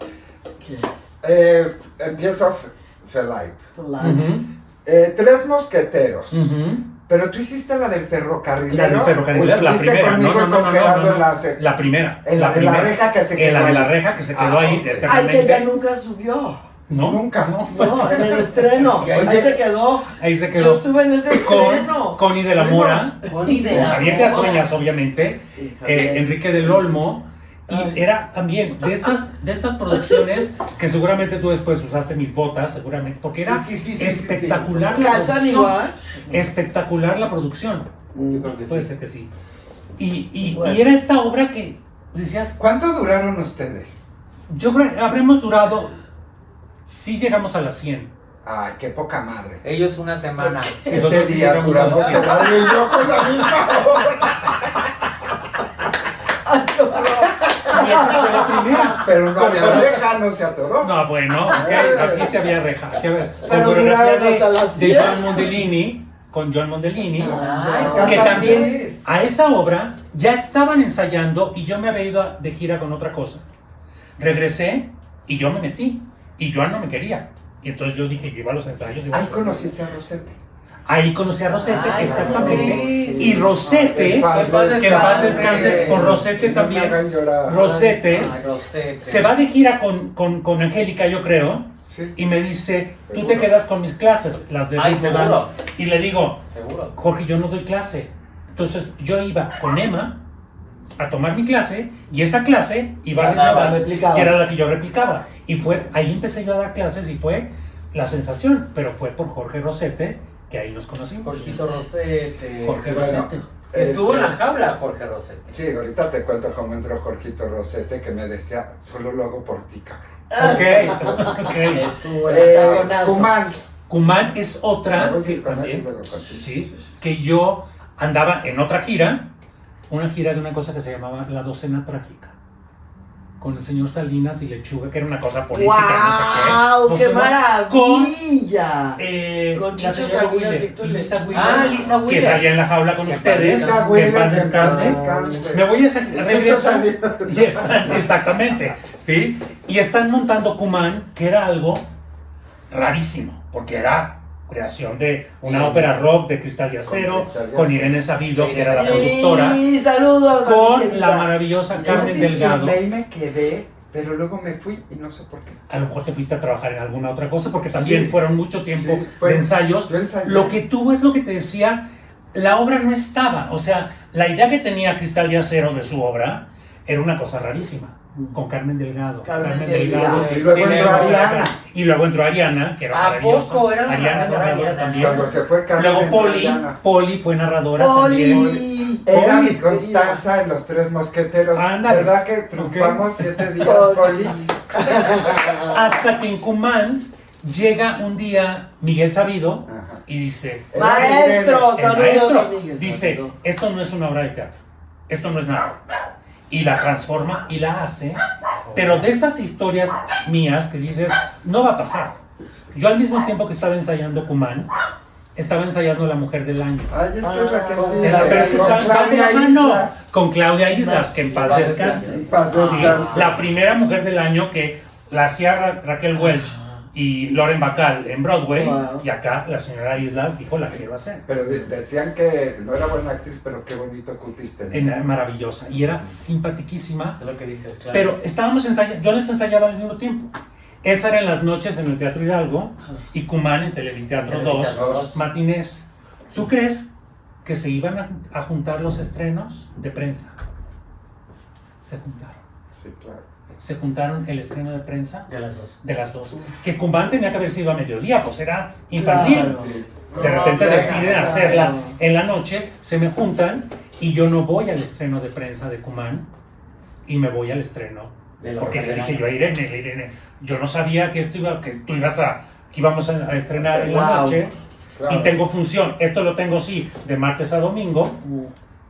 Empiezo Felipe. Ujú, 3 mosqueteros. ujú. Pero tú hiciste la del ferrocarrilero. La del ferrocarrilero, ¿O la estuviste primera. conmigo y con Gerardo en la La primera. En la de la reja que se quedó En la de la ahí. reja que se quedó ahí ok. Ay, eternamente. que ya nunca subió. No, Nunca. No, en el estreno. Ya, Ahí oye. se quedó. Ahí se Yo quedó. estuve en ese estreno. Con Connie de la Mora, Connie de la Javier Mora. Casueñas, obviamente, Sí, Javier. Enrique del Olmo, y Ay. era también de estas producciones que seguramente tú después usaste mis botas, seguramente, porque era Sí, sí, espectacular la Calzan producción. igual. Espectacular la producción, Yo creo que puede sí. ser que sí. Y Bueno. era esta obra que decías, ¿Cuánto duraron ustedes? yo creo que habremos durado, sí llegamos a las 100. Ay, qué poca madre. Ellos una semana. Sí, 7 nosotros sí días llegamos a duramos las 100. Gerardo y yo con la misma obra. Y esa fue la primera. Pero no había reja, no se atoró. No, bueno, ok, aquí sí había reja. Aquí había, Pero con coreografía duraron hasta las de 100. John Mondellini, con John Mondellini, Ay, que Canta también bien. a esa obra ya estaban ensayando y yo me había ido de gira con otra cosa. Regresé y yo me metí y Joan no me quería. Y entonces yo dije, lleva los ensayos. lleva Ahí los conociste a Rosete. Ahí conocí a Rosete, Ay, exactamente. ¿cómo crees? Y Rosete, En paz que en paz descanse. descanse, con Rosete No me también. hagan llorar. Rosete Ay, Rosete. se va de gira con Angélica, yo creo, Sí. y me dice, tú Seguro. te quedas con mis clases, las de Ay, ritmo seguro. dance. Y le digo, Seguro. Jorge, yo no doy clase. Entonces yo iba con Emma, a tomar mi clase y esa clase iba a La demás, replicabas. y era la que yo replicaba. Y fue, ahí empecé yo a dar clases y fue la sensación, pero fue por Jorge Rosete que ahí nos conocimos. Jorgito Rosete. Jorge Bueno, Rosete. Estuvo en la jaula Jorge Rosete. Sí, ahorita te cuento cómo entró Jorgito Rosete, que me decía, solo lo hago por ti, cabrón. Ok. Estuvo en la jaula. Cumán. Cumán es otra Me voy que con él y también, luego contigo. sí, que yo andaba en otra gira, una gira de una cosa que se llamaba La Docena Trágica, con el señor Salinas y Lechuga, que era una cosa política, ¡Guau! no sé ¡Qué qué. Nos maravilla! fuimos Con la Chicho señora Salinas Wheeler, y tú, Lisa Lechuga. Wheeler, Ah, Lisa que Wheeler. salía en la jaula con Que ustedes, Lisa que en Wheeler, paz que en paz descanse. descanse. Me voy a Chicho regreso. Salinas. Exactamente, ¿sí? Y están montando Cumán, que era algo rarísimo, porque era creación de una ópera rock de Cristal y Acero, Cristal y con Acero. Irene Sabido, que era la Sí, productora, saludos a mi con querida. la maravillosa Yo Carmen Delgado. audicioné y me quedé, pero luego me fui y no sé por qué. A lo mejor te fuiste a trabajar en alguna otra cosa, porque también Sí. fueron mucho tiempo Sí, fue- de ensayos. yo ensayé. Lo que tuvo es lo que te decía, la obra no estaba. O sea, la idea que tenía Cristal y Acero de su obra era una cosa rarísima. Con Carmen Delgado. Carmen Delgado. Y luego entró Ariana. Y luego entró Ariana, que era ¿A maravillosa. poco era la Ariana narradora narradora Ariana? también. Cuando se fue Carmen. Luego entró Poli, Ariana. Poli fue narradora también. ¡Poli! Era Poli, mi Constanza en Los Tres Mosqueteros. Ándale. ¿Verdad que triunfamos 7 días, Poli. Poli? Hasta que en Cumán llega un día Miguel Sabido Ajá. y dice, Maestro, el saludos maestro a Miguel dice, Sabido. esto no es una obra de teatro, esto no es nada. Y la transforma y la hace, pero de esas historias mías que dices, no va a pasar. Yo al mismo tiempo que estaba ensayando Cumán, estaba ensayando La Mujer del Año. Ay, esta es la que Ah, sigue. Pero es que Con están de la Claudia mano. Islas. Con Claudia Islas, que en paz Paz descanse. En paz Sí, descanse. la primera Mujer del Año que la hacía Raquel Welch y Lauren Bacall en Broadway, Wow. y acá la señora Islas dijo, la quiero hacer. Pero decían que no era buena actriz, pero qué bonito cutis tenía. Era maravillosa y era simpatiquísima, Es lo que dices, claro. pero estábamos ensayando, yo les ensayaba al mismo tiempo. Esa era en las noches en el Teatro Hidalgo y Cumán en Televiteatro 2, Televiteatro 2. matinés. ¿Tú crees que se iban a juntar los estrenos de prensa? Se juntaron. Sí, claro. Se juntaron el estreno de prensa De las dos. de las dos. Que Cumán tenía que haber sido a mediodía, pues era infantil. Claro. Sí. De repente Claro. deciden hacerlas en la noche, se me juntan y yo no voy al estreno de prensa de Cumán y me voy al estreno. De la Porque Mujer le del dije Año. yo a Irene, yo no sabía que esto iba, que tú ibas que íbamos a estrenar en la Wow. noche Claro. y tengo función. Esto lo tengo sí de martes a domingo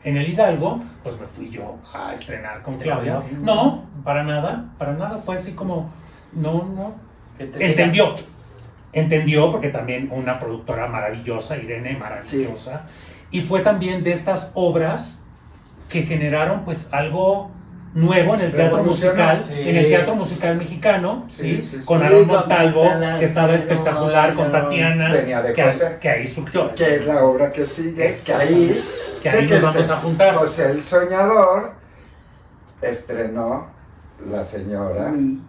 en el Hidalgo, pues me fui yo a estrenar con ¿Te Claudia. cambió? No, para nada, fue así como, no. Que te Entendió porque también una productora maravillosa, Irene, maravillosa, y fue también de estas obras que generaron pues algo nuevo en el teatro Revolucionó. musical, Sí. en el teatro musical mexicano, Sí, ¿sí? sí, sí. Con Sí, Aaron con Montalvo, Cristela que estaba Acero, espectacular, con Aaron. Tatiana, Venía de que, José. que ahí surgió. Que es la obra que sigue, Exacto. que ahí, Que ahí nos chéquense, vamos a juntar. José el Soñador estrenó La Señora, Uy.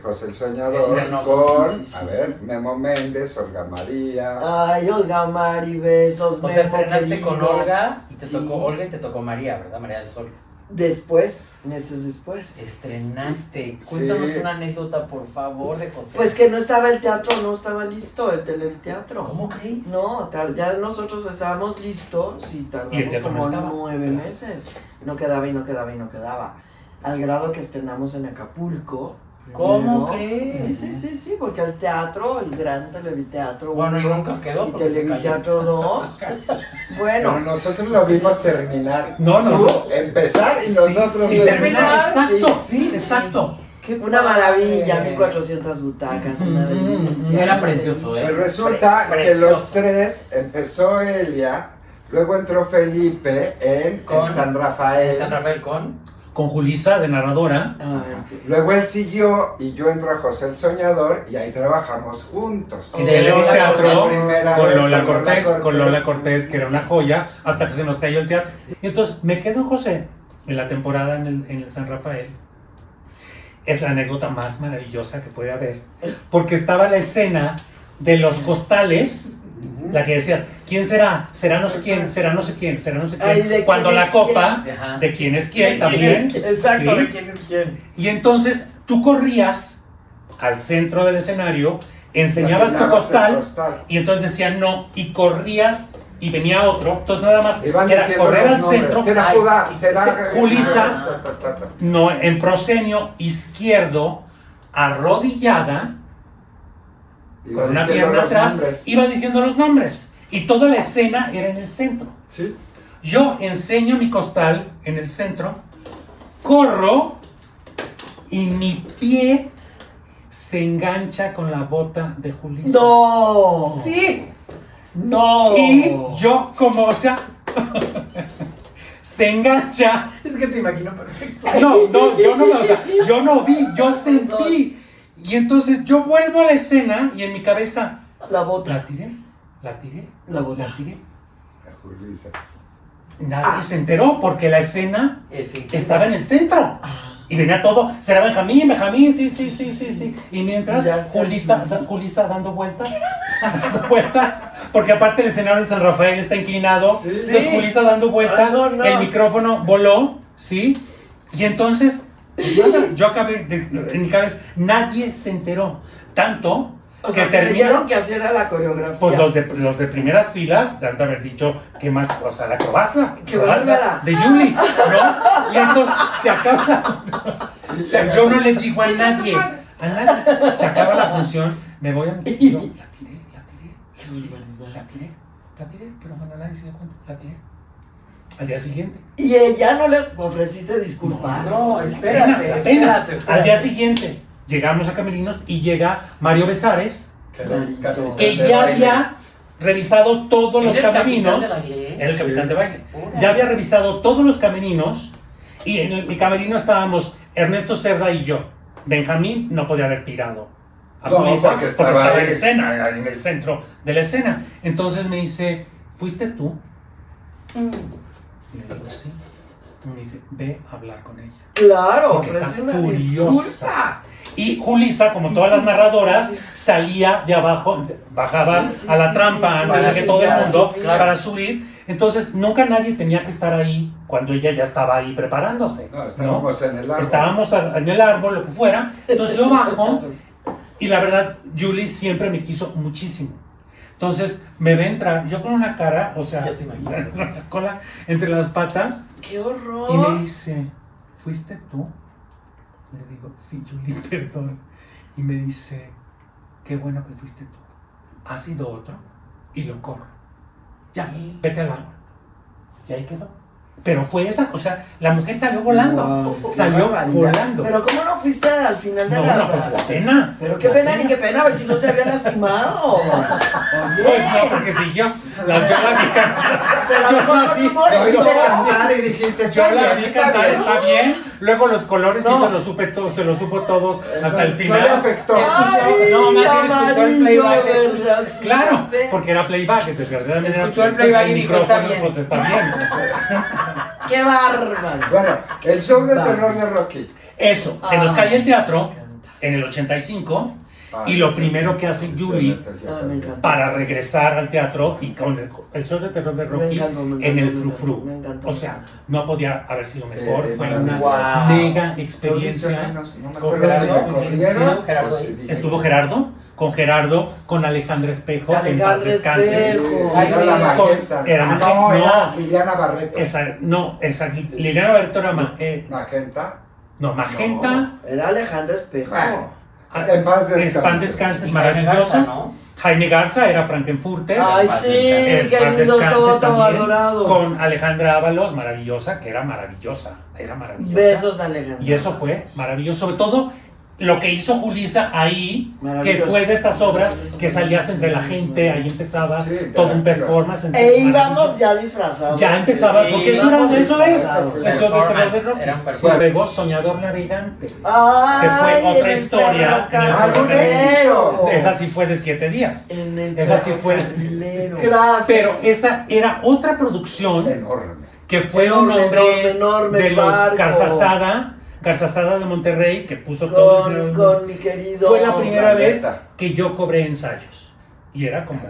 José el Soñador, Sí, no, con, sí, a sí, ver, sí. Memo Méndez, Olga María. Ay, Olga Mari, besos. O sea, Memo, estrenaste querido. con Olga y te Sí. tocó Olga y te tocó María, ¿verdad? María del Sol. Después, meses después. Estrenaste. Cuéntanos Sí. una anécdota, por favor, de José. Pues que no estaba el teatro, no estaba listo, el teleteatro. ¿Cómo crees? No, ya nosotros estábamos listos y Y el tardamos teatro no como estaba. 9 meses. No quedaba y no quedaba y no quedaba. Al grado que estrenamos en Acapulco. ¿Cómo ¿no? crees? Sí, porque el teatro, el gran Televiteatro Bueno, y 1 nunca quedó y porque se Televiteatro 2. Pero Bueno, nosotros lo vimos terminar. No, Tú no. empezar y nosotros sí, Y ver- terminar, exacto, sí, exacto. Qué una padre. maravilla, 1400 butacas, una delicia. Era una precioso, delicia. Pues resulta que Precioso. los tres, empezó Elia, luego entró Felipe en San Rafael, San Rafael con. Con Julisa de narradora. Ay, luego él siguió y yo entro a José el Soñador y ahí trabajamos juntos. Y De Lola Televiteatro Cortés. Primera con vez Lola con Cortés, Lola con Lola Cortés. Cortés, que era una joya, hasta que se nos cayó el teatro. Y entonces me quedo en José en la temporada en el San Rafael. Es la anécdota más maravillosa que puede haber, porque estaba la escena de los costales La que decías, ¿quién será? Será no sé quién, será no sé quién, será no sé quién. Ay, ¿de Cuando quién la es copa, quién? Ajá. de quién es quién ¿De también. quién es? Exacto, ¿sí? ¿de quién es quién? Y entonces tú corrías al centro del escenario, enseñabas tu el costal y entonces decían no, y corrías y venía otro. Entonces nada más Iban era diciendo correr los al nombres. centro. Será Ay, Judá, será Julissa. No, en proscenio izquierdo, arrodillada, Iba con una diciendo pierna los atrás, nombres. iba diciendo los nombres. Y toda la escena era en el centro. Sí. Yo enseño mi costal en el centro, corro y mi pie se engancha con la bota de Julissa. ¡No! Sí. ¡No! Y yo, como, o sea, se engancha. Es que te imagino perfecto. No, yo no, o sea, yo no vi, yo sentí. Y entonces yo vuelvo a la escena y en mi cabeza, La bota. la tiré, la tiré, La bota. la tiré. Julissa. Nadie se enteró porque la escena Sí. estaba en el centro. Y venía todo, será Benjamín, sí. Y mientras Ya está. Julissa dando vueltas, porque aparte el escenario de San Rafael está inclinado, Sí. entonces Julissa dando vueltas, Ah, no. el micrófono voló, ¿sí? Y entonces, yo acabé, en mi cabeza, nadie se enteró, tanto O sea, que creyeron que así era la coreografía. pues los de primeras filas de haber dicho que más, o sea, la acrobasta. ¡Qué bárbara! De Julie, ¿no? Y entonces se acaba la función. O sea, yo no le digo a nadie, se acaba la función, me voy a meter. Yo la tiré, pero bueno, nadie se dio cuenta, la tiré. Al día siguiente. Y ella no le ofreciste disculpas. No, La espérate. pena. Al día siguiente llegamos a Camerinos y llega Mario Besares, que ya había revisado todos los ¿Era el camerinos. capitán de baile? Era el capitán de baile. Órale. Ya había revisado todos los camerinos y en mi camerino estábamos Ernesto Cerda y yo. Benjamín no podía haber tirado a No, Julissa porque porque estaba estaba ahí. en escena, en el centro de la escena. Entonces me dice, ¿fuiste tú? Y le digo, sí. Y me dice, ve a hablar con ella. Claro, Porque ofrece está una furiosa. disculpa. Y Julissa, como todas las narradoras, salía de abajo, bajaba Sí, sí, a la sí, trampa sí, sí, antes de para que todo el subir, mundo, subir. para subir. Entonces, nunca nadie tenía que estar ahí cuando ella ya estaba ahí preparándose. No, estábamos en el árbol. Estábamos en el árbol, lo que fuera. Entonces yo bajo y la verdad, Julie siempre me quiso muchísimo. Entonces me ve entrar, yo con una cara, o sea, Ya te imagino. la cola entre las patas, ¡Qué horror! y me dice, ¿fuiste tú? Le digo, sí, Julie, perdón. Y me dice, qué bueno que fuiste tú. Ha sido otro y lo corro. Ya, vete al árbol. Y ahí quedó. Pero fue esa, o sea, la mujer salió volando. Wow, Salió qué barbaridad. volando. Pero ¿cómo no fuiste al final de No, la... no, pues la pena. Pero qué La pena ni qué pena, a ver si no se había lastimado. Oye. Pues no, porque si yo la vi cantar. Pero a lo mejor no Lo viste yo- cantar y dijiste, Yo está la bien, vi está cantar, bien. está bien. Luego los colores No. sí se lo supo todos hasta el No le final. afectó. Ay, No, más bien escuchó el amarillo, playback de- ¿verdad? Sí, Claro, ve. porque era playback, desgraciadamente. Escuchó el playback y dijo, está bien. Pues está bien. ¡Qué bárbaro! Bueno, el show de Vale. terror de Rocky. Eso, se nos Ah, cae el teatro me encanta. en el 85 Ah, y lo sí, primero sí, que hace sí, Julie Ah, me encanta. para regresar al teatro y con el show de terror de Rocky Me encantó, en el me frufru. encantó. O sea, no podía haber sido Sí, mejor, fue una wow. mega experiencia. No me Con acuerdo si Gerardo. me corrieron. Estuvo Gerardo o si ahí. dije- Estuvo Gerardo, con Alejandra Espejo, que en paz Alejandra descanse. Espejo. Sí, Ay, era la con- Magenta. era Ah, Magenta, no, era no. Liliana Barreto. Esa Liliana Barreto era Magenta. Magenta. Era Alejandra Espejo. Bueno, Ah, en paz En descanse. paz descanse, Y es Jaime maravillosa. Garza, ¿no? Jaime Garza era Frankenfurter. Ay, paz sí, descanse. En paz querido descanse Toto, también, adorado. Con Alejandra Ábalos, maravillosa, que era maravillosa. Besos, Alejandra. Y eso fue maravilloso. Sobre todo lo que hizo Julissa ahí, que Maravilloso. fue de estas obras que salías entre la gente, ahí empezaba Sí, todo un interactivas. performance. E íbamos ya disfrazados. Ya empezaba, Sí, porque íbamos eso es. disfrazados. El show de terror de Performance, Rocky. era un performance. Luego Soñador Navegante. Ay, Que fue otra el historia en el ¡Algún éxito! Esa sí fue de 7 días. En el Esa sí fue- ferrocarrilero. Gracias. Pero esa era otra producción Enorme. que fue Enorme, un hombre enorme de los barco. Garzazada de Monterrey, que puso todo el dinero. Con mi querido. Fue la primera vez Gambetta. que yo cobré ensayos. Y era como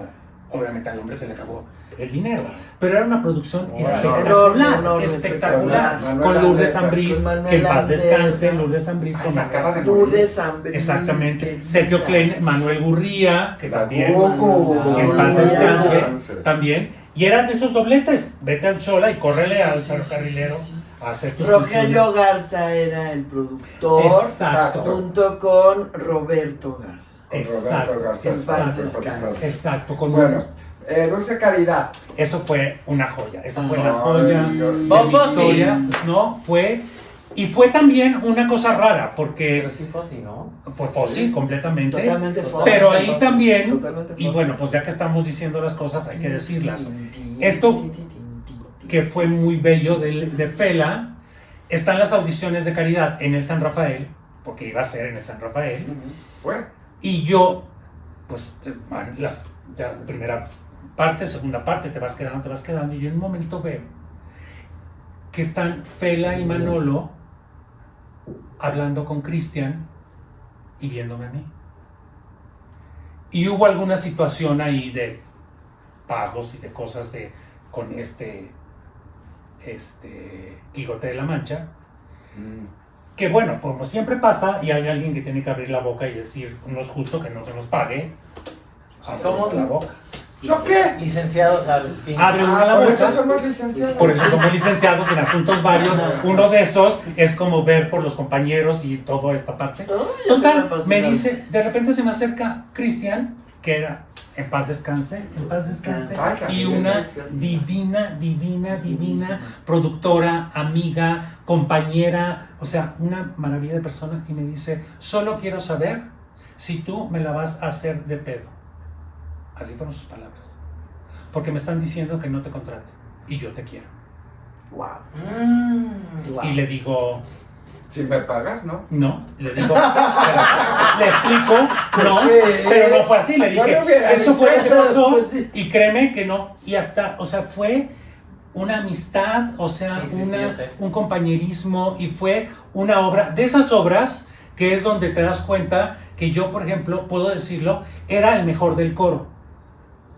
obviamente al hombre se le acabó el dinero, pero era una producción Enorme, enorme, espectacular, Manuel con Lourdes Andeta. Ambrís, Con Manuel que en paz Andeta. descanse, Lourdes Ambrís, Ah, con se acaba de morir. Lourdes Ambrís, exactamente, querida. Sergio Klein, Manuel Gurría, que La también, Cucu. que en paz Gurría. descanse, también, y eran de esos dobletes, vete al Chola y córrele al ferrocarrilero a hacer tus Rogelio funciones. Garza era el productor, Exacto. junto con Roberto Garza. Con Exacto, Roberto Garza. en paz Exacto. descanse. Exacto, con Bueno, Dulce Caridad. eso fue una joya, eso fue Ay, la joya sí. de Bob la Fosse. historia, ¿no? Y fue también una cosa rara, Pero porque sí fue así, ¿no? fue fósil completamente, Totalmente Pero falso. pero ahí también, Totalmente y falso. bueno, pues ya que estamos diciendo las cosas, hay que decirlas. Esto que fue muy bello de Fela, están las audiciones de Caridad en el San Rafael, porque iba a ser en el San Rafael, Fue. y yo, pues, ya primera parte, segunda parte, te vas quedando, y yo en un momento veo que están Fela y Manolo hablando con Cristian y viéndome a mí. Y hubo alguna situación ahí de pagos y de cosas con Quijote de la Mancha, que bueno, como siempre pasa, y hay alguien que tiene que abrir la boca y decir, no es justo que no se nos pague, Somos la boca. ¿Yo qué? licenciados al fin. Abre uno la Por eso boca. somos licenciados. Por eso somos licenciados en asuntos varios. Uno de esos es como ver por los compañeros y toda esta parte. Total, me dice, de repente se me acerca Cristian, que era en paz descanse, Ay, y una divina Buenísima. productora, amiga, compañera, o sea, una maravilla de persona, y me dice, solo quiero saber si tú me la vas a hacer de pedo. Así fueron sus palabras. Porque me están diciendo que no te contrate, y yo te quiero. Wow. Y le digo, Si me pagas, ¿no? no, le digo, pero, le explico, no, sí. pero no fue así, le No dije, le hubiera esto fue lo que dicho eso, pasó, pues sí. y créeme que no, y hasta, o sea, fue una amistad, o sea, Sí, yo sé. un compañerismo, y fue una obra, de esas obras, que es donde te das cuenta que yo, por ejemplo, puedo decirlo, era el mejor del coro.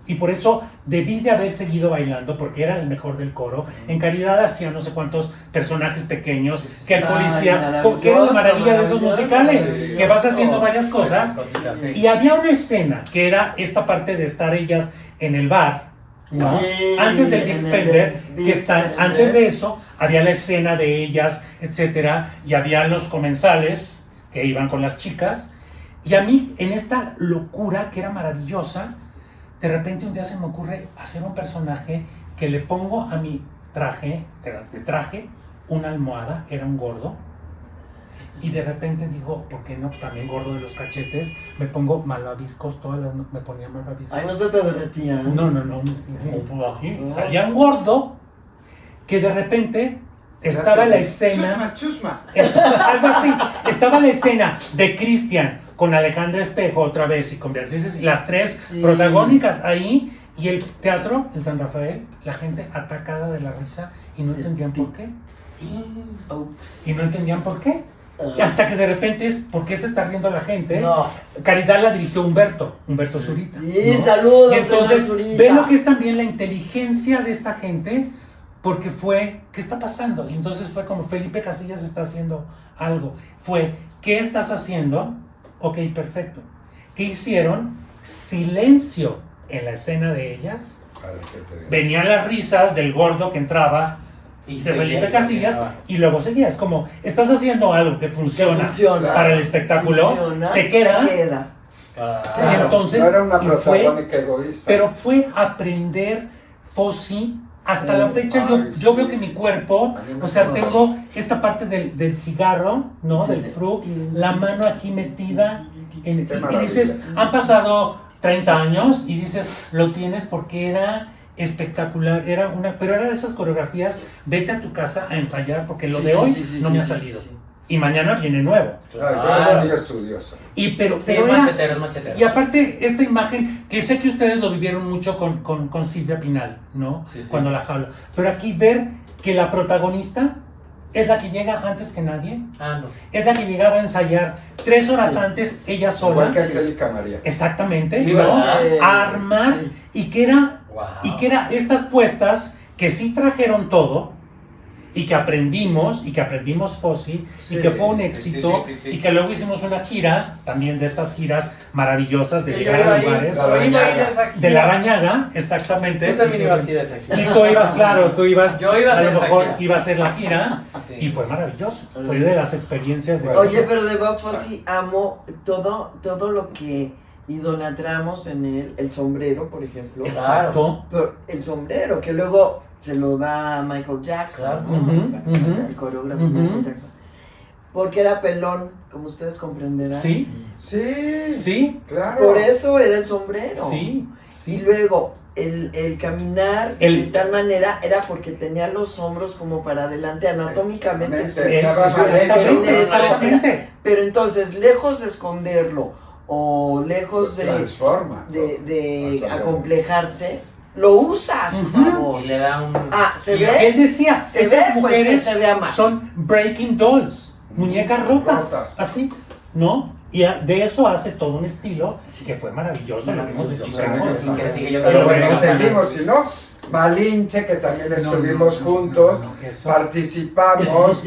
Y por eso debí de haber seguido bailando, porque era el mejor del coro. En Caridad hacía no sé cuántos personajes pequeños, que el Ay, policía, que era la maravilla de esos maravilloso, musicales, maravilloso. que vas haciendo varias cosas. Cositas, sí. Y había una escena que era esta parte de estar ellas en el bar, ¿no? Sí, Antes del Big en el Spender, Big que están, Spender. antes de eso, había la escena de ellas, etcétera, y había los comensales que iban con las chicas. Y a mí, en esta locura que era maravillosa, de repente un día se me ocurre hacer un personaje que le pongo a mi traje, una almohada, era un gordo, y de repente digo, ¿por qué no? También gordo de los cachetes, me pongo malvaviscos, me ponía malvaviscos. Ay, no se te derretía. No, pues así, salía un gordo que de repente estaba la escena, Chusma. algo así, estaba la escena de Cristian con Alejandra Espejo otra vez y con Beatriz, las tres Sí. protagónicas ahí, y el teatro, el San Rafael, la gente atacada de la risa y no entendían por qué. Ups. Y no entendían por qué. Y hasta que de repente es, ¿por qué se está riendo la gente? No. Caridad la dirigió Humberto Zurita. Sí, saludos, Y entonces, señor Zurita. ve lo que es también la inteligencia de esta gente, porque fue, ¿qué está pasando? Y entonces fue como, Felipe Casillas está haciendo algo. Fue, ¿qué estás haciendo? Ok, perfecto. ¿Qué hicieron? Silencio en la escena de ellas. Venían las risas del gordo que entraba Y de seguía, Felipe y Casillas continuaba. y luego seguía. Es como, estás haciendo algo que funciona, funciona. para el espectáculo, Funciona, se queda. Ah, Y entonces, no era una y fue- protagónica egoísta. Pero fue aprender Fossi. Hasta la fecha Ay, yo sí. veo que mi cuerpo, A mí me o sea, pasa. tengo esta parte del cigarro, ¿no? Sí. Del frug, la mano aquí metida, Qué y maravilla. dices, han pasado 30 años, y dices, lo tienes porque era espectacular, pero era de esas coreografías, vete a tu casa a ensayar, porque lo Sí, de sí, hoy sí, sí, no sí, me ha sí, salido. sí. Y mañana viene nuevo. Ay, tú eres muy estudioso. Pero Sí, es era- machetero, es machetero. y aparte, esta imagen, que sé que ustedes lo vivieron mucho con Silvia Pinal, ¿no? Sí, sí. Cuando la jaula. Pero aquí ver que la protagonista es la que llega antes que nadie. Ah, no sé. Es la que llegaba a ensayar 3 horas antes, ella sola. Igual que Angélica María. Exactamente, Sí, ¿no? ¿verdad? A armar, Sí. y que era estas puestas que sí trajeron todo, y que aprendimos Fossi, y que fue un éxito, sí. y que luego hicimos una gira, también de estas giras maravillosas de Que llegar yo iba a a ir, lugares. La yo iba a ir a Rañaga. esa gira. De la Rañaga, exactamente. Tú también ibas a ir a esa gira. Y tú ibas, claro, tú ibas, Yo iba a hacer lo esa mejor gira. iba a hacer la gira, Sí. y fue maravilloso. Fue de las experiencias de... Oye, pero de Bob Fosse amo todo lo que idolatramos en él. El sombrero, por ejemplo. Exacto. Pero el sombrero, que luego se lo da Michael Jackson, Claro. ¿no? Ujú. El coreógrafo Ujú. Michael Jackson. Porque era pelón, como ustedes comprenderán. Sí, Sí, sí, claro. Por eso era el sombrero. sí, Y sí. luego el caminar de tal manera era porque tenía los hombros como para adelante, anatómicamente. sí. Estaba Exactamente, Eso. exactamente. Pero entonces, lejos de esconderlo o lejos Transforma. de O sea, acomplejarse, lo usa a su Ujú. favor. Y le da un... Ah, ¿se y- ve? Él decía, Se estas ve, pues, que mujeres se vea más. son breaking dolls, muñecas rotas, así, ¿no? Y de eso hace todo un estilo que fue maravilloso, lo vimos de Chicago. Sí, que sigue yo Pero quiero bueno, ver. seguimos, si no, Malinche, que también estuvimos juntos, eso. participamos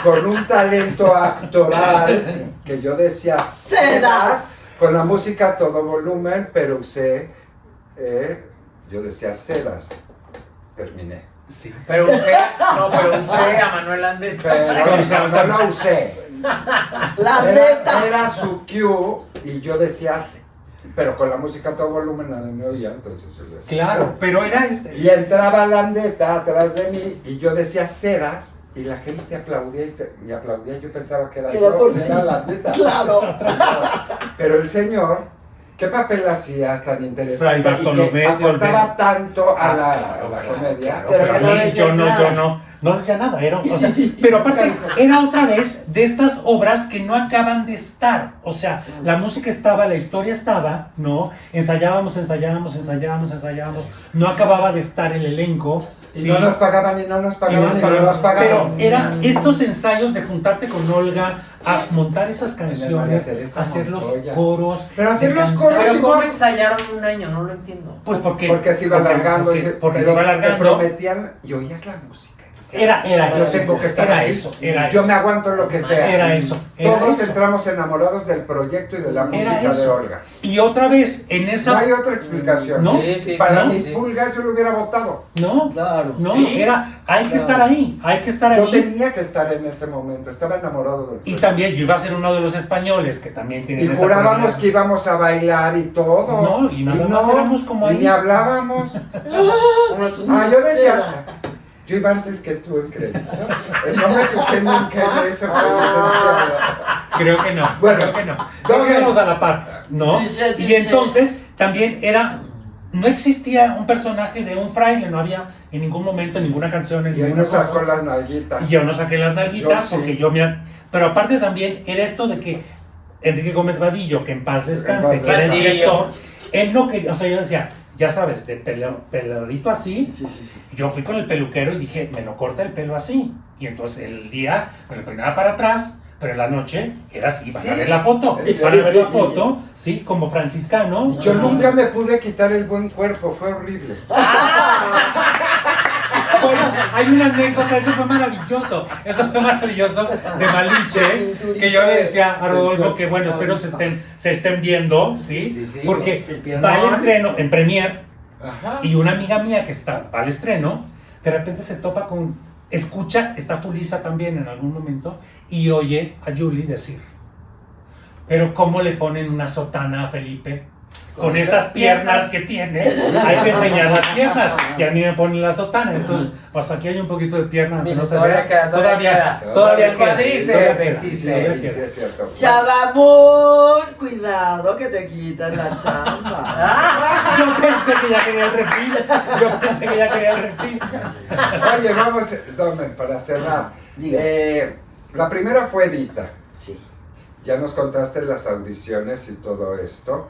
con un talento actoral que yo decía ¡Sedas! con la música a todo volumen, pero usé, yo decía sedas, terminé. Sí. Pero usé a Manuel Andes. Pero no lo usé. La Era, neta. era su cue y yo decía, pero con la música a todo volumen nadie me oía, entonces yo decía. Claro, pero era este. Y entraba la andeta atrás de mí y yo decía sedas y la gente aplaudía y aplaudía. Yo pensaba que era Era yo, porque- era la andeta. Claro. Pero el señor, ¿qué papel hacía tan Fray interesante y Bartolomé que aportaba del- tanto a la comedia? Pero Pero a no mí, decías yo nada. no decía nada, era, o sea, pero aparte era otra vez de estas obras que no acaban de estar, o sea, la música estaba, la historia estaba, ¿no? Ensayábamos, no acababa de estar el elenco, Y ¿sí? no nos pagaban y no nos pagaban y no nos Pero pagaban. era estos ensayos de juntarte con Olga a montar esas María canciones, Teresa hacer los Montoya. coros. Pero hacer de los cantar. coros Pero ¿cómo igual. ensayaron un año? No lo entiendo. Pues porque Porque se iba alargando. porque pero se iba te alargando. prometían y oías la música. Era Yo eso. tengo que estar era ahí. eso, era Yo eso. me aguanto lo que sea. Era eso. Era Todos eso. entramos enamorados del proyecto y de la música de eso. Olga. Y otra vez, en No esa. hay otra explicación. ¿No? Para ¿no? mis pulgas yo lo hubiera votado. No, Claro. no, Sí. era. Hay que Claro. estar ahí, hay que estar Yo ahí. tenía que estar en ese momento. Estaba enamorado del Y proyecto. también yo iba a ser uno de los españoles que también tienen Y esa jurábamos comunidad. que íbamos a bailar y todo. No, y nada más éramos como y ahí. ni hablábamos. Uno de tus... Yo decía, Sedas. yo iba antes que tú en crédito. No me fijé nunca en eso, pero licenciado. Creo que no. Bueno, creo que no. Creo que íbamos a la par, ¿no? Touché, Y touché. entonces también era. No existía un personaje de un fraile, no había en ningún momento ninguna canción, en Y él ninguna nos sacó cosa. las nalguitas. Y yo no saqué las nalguitas Yo sí. porque yo me... Pero aparte también era esto de que Enrique Gómez Vadillo, que en paz descanse, En paz que era el descanse. director, él no quería, o sea, yo decía, ya sabes, de peladito así, Sí, sí, sí. yo fui con el peluquero y dije, me lo corta el pelo así. Y entonces el día me lo peinaba para atrás, pero en la noche era así, van a Sí, ver la foto, es van a ver la cierto. foto, sí, como franciscano. Yo nunca me pude quitar el buen cuerpo, fue horrible. Bueno, hay una anécdota, eso fue maravilloso de Malinche, que yo le decía a Rodolfo que bueno, espero se estén viendo, ¿sí? Sí, Porque el piernón. va al estreno en Premier Ajá. y una amiga mía que va al estreno, de repente se topa con, escucha, está Julissa también en algún momento, y oye a Julie decir, pero ¿cómo le ponen una sotana a Felipe? Con esas piernas que tiene, hay que enseñar las piernas. Y a mí me ponen la sotana. Entonces, pues aquí hay un poquito de pierna. aunque Mira, no se todavía vea. queda, todavía Todavía El queda. cuádriceps Todavía queda. existe. Todavía Sí, queda. sí, es cierto. Chavamón, cuidado que te quitan la chamba. Yo pensé que ya quería el refil. Oye, vamos, Domen, para cerrar. Diga. La primera fue Evita. Sí. Ya nos contaste las audiciones y todo esto.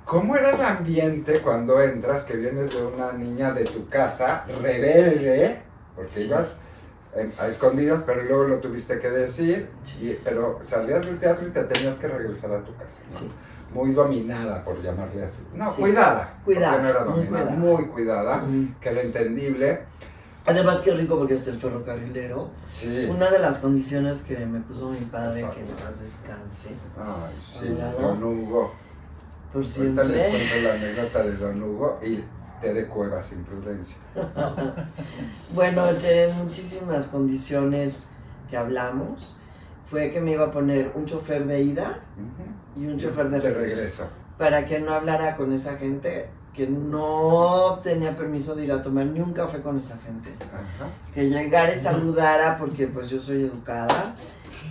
¿Cómo era el ambiente cuando entras, que vienes de una niña de tu casa, rebelde, porque ibas a escondidas, pero luego lo tuviste que decir, Sí. pero salías del teatro y te tenías que regresar a tu casa, ¿no? Sí. Muy dominada, por llamarle así. No, Sí. cuidada. Cuidada, Porque no era muy dominada, cuidada. muy cuidada, Mm. que era entendible. Además, qué rico porque está el ferrocarrilero. Sí. Una de las condiciones que me puso mi padre, Exacto. que en paz descanse, Ay, sí, Cuidado. Don Hugo. por Ahorita les siempre. cuento la anécdota de Don Hugo y Tere Cuevas, imprudencia. Bueno, en muchísimas condiciones que hablamos. Fue que me iba a poner un chofer de ida y un chofer de regreso. Para que no hablara con esa gente, que no tenía permiso de ir a tomar ni un café con esa gente. Ajá. Que llegara y saludara, porque pues yo soy educada,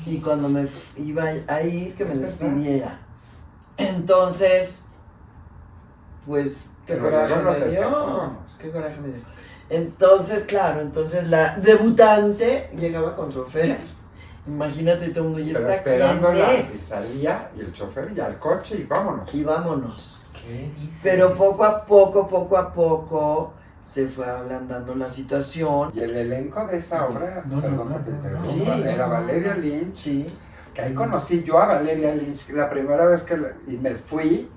y cuando me iba a ir, que me Es verdad. despidiera. Entonces, pues, qué Pero coraje luego nos me dio. escapábamos. Qué coraje me dio. Entonces, claro, la debutante llegaba con chofer. Imagínate todo el mundo, ¿y Pero esta quién esperándola, y es? salía, y el chofer, y al coche, y vámonos. Y vámonos. ¿Qué dices? Pero poco a poco, se fue ablandando la situación. Y el elenco de esa obra, No, no, perdón no, que te no, interrumpa, sí. era Valeria Lynch, Sí. que ahí conocí yo a Valeria Lynch la primera vez y me fui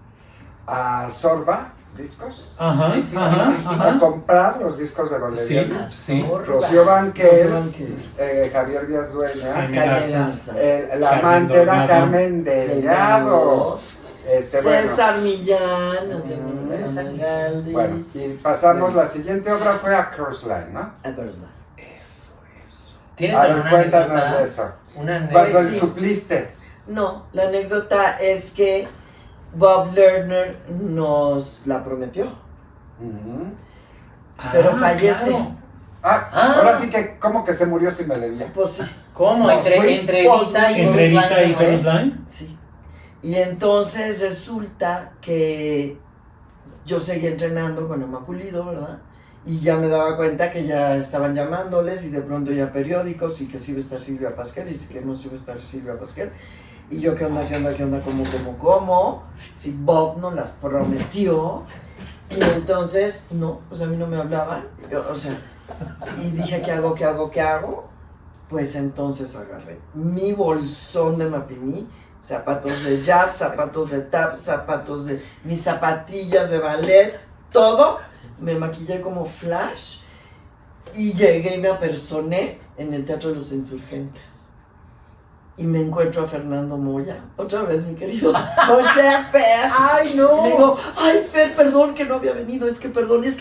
a Sorba Discos Ajá, Sí, sí, sí, ajá, sí, sí. a ajá. comprar los discos de Valeria Sí, Lynch. sí. Rocío Banquels, Banquels. Javier Díaz Dueñas, Jaime Jaime Garza. Garza. la Carmen amante era Delgado. Carmen Delgado. Bueno, César Millán, César Galdi. bueno, y pasamos, la siguiente obra fue a Curse Line, ¿no? Acuérdate. Eso. ¿Tienes A ver, alguna cuéntanos anécdota? de eso. Una Cuando anécdota. le supliste. No, la anécdota es que Bob Lerner nos la prometió, pero fallece. Claro. Ahora sí que, ¿cómo que se murió si me debía? Pues sí, ¿Cómo? No, Entre, fue- entre Evita y Entre Chorus Evita Line y se muere. Chorus Line. sí. Y entonces resulta que yo seguía entrenando con Emma Pulido, ¿verdad? Y ya me daba cuenta que ya estaban llamándoles y de pronto ya periódicos y que sí iba a estar Silvia Pasquel y que no sí iba a estar Silvia Pasquel. Y yo, ¿qué onda? ¿Cómo? Si Bob nos las prometió. Y entonces, no, pues a mí no me hablaban. Y dije, ¿qué hago? Pues entonces agarré mi bolsón de Mapimí, zapatos de jazz, zapatos de tap, mis zapatillas de ballet, todo. Me maquillé como Flash y llegué y me apersoné en el Teatro de los Insurgentes. Y me encuentro a Fernando Moya, otra vez, mi querido José Fer. ¡Ay, no! Le digo, ay, Fer, perdón que no había venido, es que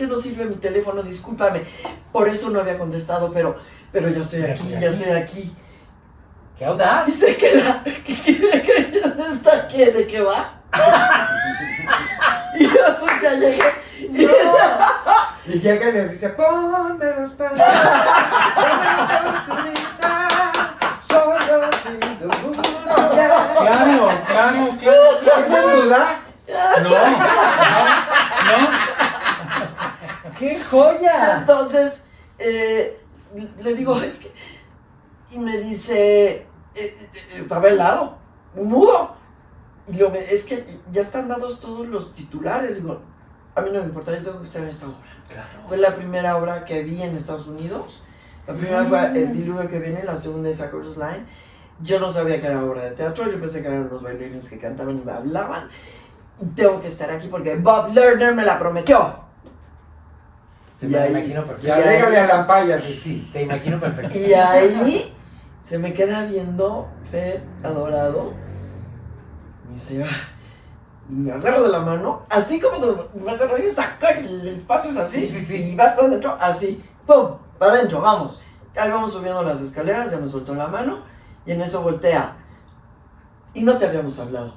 no sirve mi teléfono, discúlpame. Por eso no había contestado, pero ya estoy aquí. ¡Qué audaz! Y se queda, ¿dónde está qué? ¿De qué va? Y yo pues ya llegué. Y llega y les dice, ponme los pasos, ponme la oportunidad, solo pido una. Claro. ¿Tienen duda? No. ¡Qué joya! Entonces, le digo, es que... Y me dice, estaba helado, mudo. Y luego es que ya están dados todos los titulares. Le digo, a mí no me importa, yo tengo que estar en esta obra. Claro. Fue la primera obra que vi en Estados Unidos. La primera fue El Diluvio que viene, la segunda es A Chorus Line. Yo no sabía que era obra de teatro, yo pensé que eran unos bailarines que cantaban y hablaban. Y tengo que estar aquí porque Bob Lerner me la prometió. Te Y me ahí- imagino Y perfecto. agrégale a la paya. Sí, te imagino perfecto. Y ahí se me queda viendo Fer, adorado. Y se va. Y me agarro de la mano, así como cuando me agarro y saca, y el paso es así. Sí. Y vas para adentro, así. ¡Pum! Para adentro, vamos. Ahí vamos subiendo las escaleras, ya me soltó la mano. Y en eso voltea. Y no te habíamos hablado.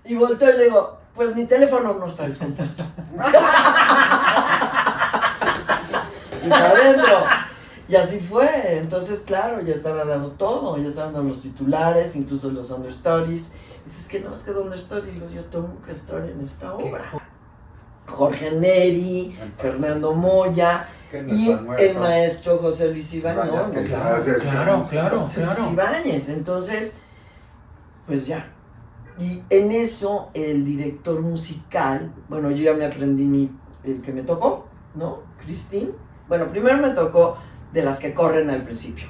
Y volteo y le digo, pues mi teléfono no está descompuesto. Y para adentro. Y así fue. Entonces, claro, ya estaba dando todo. Ya estaban dando los titulares, incluso los understudies. Dices que no, es que understudy, yo tengo que estar en esta obra. Jorge Neri, Fernando Moya Que no y está muerto. el maestro José Luis Ibáñez. Vaya, que ¿no? ya Claro. José Luis Ibáñez. Entonces, pues ya. Y en eso, el director musical, bueno, yo ya me aprendí el que me tocó, ¿no? Christine, Bueno, primero me tocó de las que corren al principio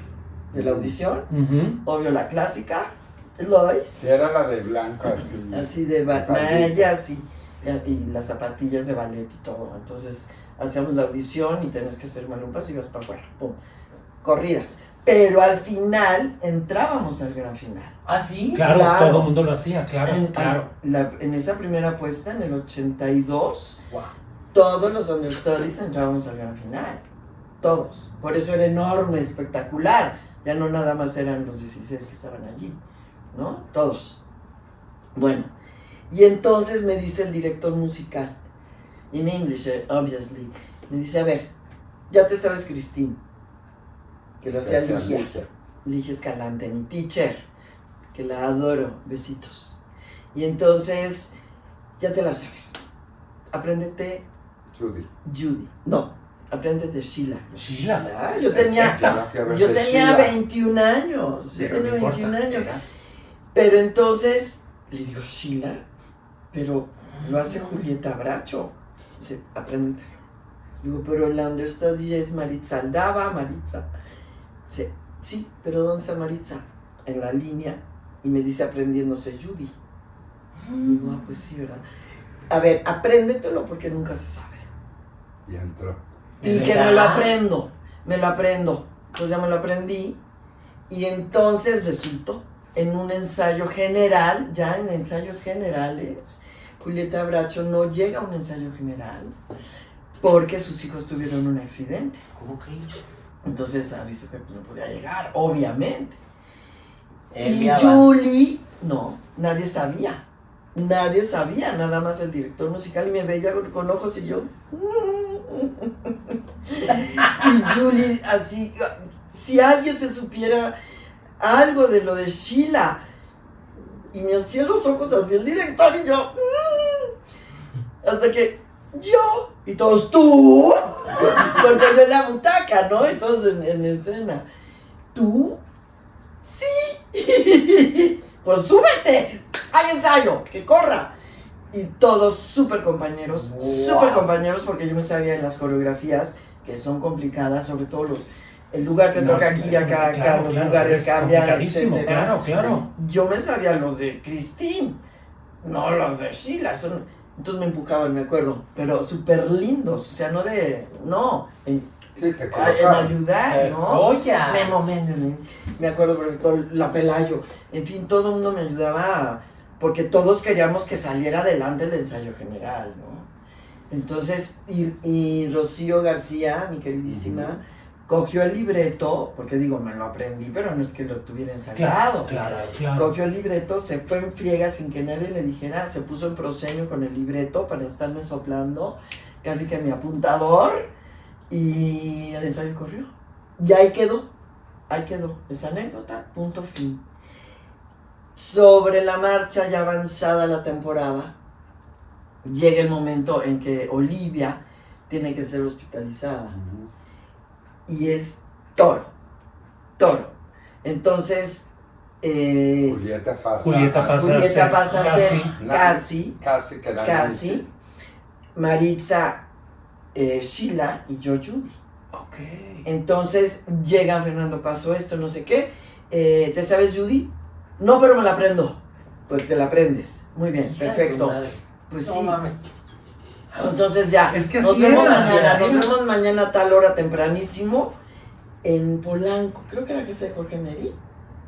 de la audición. Ujú. Obvio, la clásica, Lois. Si era la de blanco así. Así de mallas y las zapatillas de ballet y todo. Entonces hacíamos la audición y tenías que hacer malumpas y ibas para afuera. Pum. Corridas. Pero al final entrábamos al gran final. ¿Ah, sí? Claro, Claro. todo el mundo lo hacía, claro, claro. En esa primera apuesta, en el 82, Wow. todos los understudies entrábamos al gran final. Todos. Por eso era enorme, espectacular. Ya no nada más eran los 16 que estaban allí, ¿no? Todos. Bueno, y entonces me dice el director musical, in English, obviously, me dice, a ver, ya te sabes Christine, que lo hacía Ligia Escalante, mi teacher, que la adoro, besitos. Y entonces, ya te la sabes. Apréndete Judy. No, apréndete Sheila. Sheila. Ah, yo tenía Yo la fui a ver de Sheila. 21 años. Yo Pero tenía no importa, 21 años. eras- Pero entonces, le digo, Sheila, pero lo hace Julieta Bracho. Dice, apréndete. Le digo, pero la understudy es Maritza Aldaba, Maritza. Dice, sí, pero ¿dónde está Maritza? En la línea. Y me dice, aprendiéndose Judy. Y digo, ah, pues sí, ¿verdad? A ver, apréndetelo porque nunca se sabe. Y entró. Y ¿De que verdad? me lo aprendo. Entonces ya me lo aprendí. Y entonces resultó, en un ensayo general, ya en ensayos generales, Julieta Bracho no llega a un ensayo general porque sus hijos tuvieron un accidente. ¿Cómo crees? Entonces ha visto que no podía llegar, obviamente. Elia Y Julie, no, nadie sabía, nada más el director musical y me veía con ojos y yo. Y Julie, así, si alguien se supiera algo de lo de Sheila, y me hacía los ojos así el director y yo. Hasta que yo, y todos tú, porque yo en la butaca, ¿no? Y todos en escena. ¿Tú? Sí. Pues súbete, hay ensayo, que corra. Y todos súper compañeros, porque yo me sabía en las coreografías, que son complicadas, sobre todo el lugar te No, toca sí, aquí y sí, acá, claro, los claro, lugares es cambian, complicadísimo, etcétera. claro. Yo me sabía los de Christine, no los de Sheila, entonces me empujaban, me acuerdo, pero súper lindos, o sea, Sí, te en colocaron. ayudar, ¡Qué ¿no? joya! Memo Méndez, me acuerdo, por ejemplo, la Pelayo, en fin, todo el mundo me ayudaba, porque todos queríamos que saliera adelante el ensayo general, ¿no? Entonces, y Rocío García, mi queridísima, cogió el libreto, porque digo, me lo aprendí, pero no es que lo tuviera ensayado. Claro. Cogió el libreto, se fue en friega sin que nadie le dijera, se puso en proscenio con el libreto para estarme soplando, casi que mi apuntador, y el ensayo corrió. Y ahí quedó, esa anécdota, punto fin. Sobre la marcha ya avanzada la temporada, llega el momento en que Olivia tiene que ser hospitalizada. Y es toro. Entonces, Julieta pasa. Julieta pasa a ser Casi que era casi, Nancy. Maritza, Sheila y yo Judy. Ok. Entonces llegan, Fernando, pasó esto, no sé qué. ¿Te sabes Judy? No, pero me la aprendo. Pues te la aprendes. Muy bien, Hija de tu perfecto. madre. Pues No sí. mames. Entonces ya, Es que nos sí vemos era, mañana, sí era. nos vemos mañana a tal hora tempranísimo en Polanco. Creo que era casa de Jorge Neri.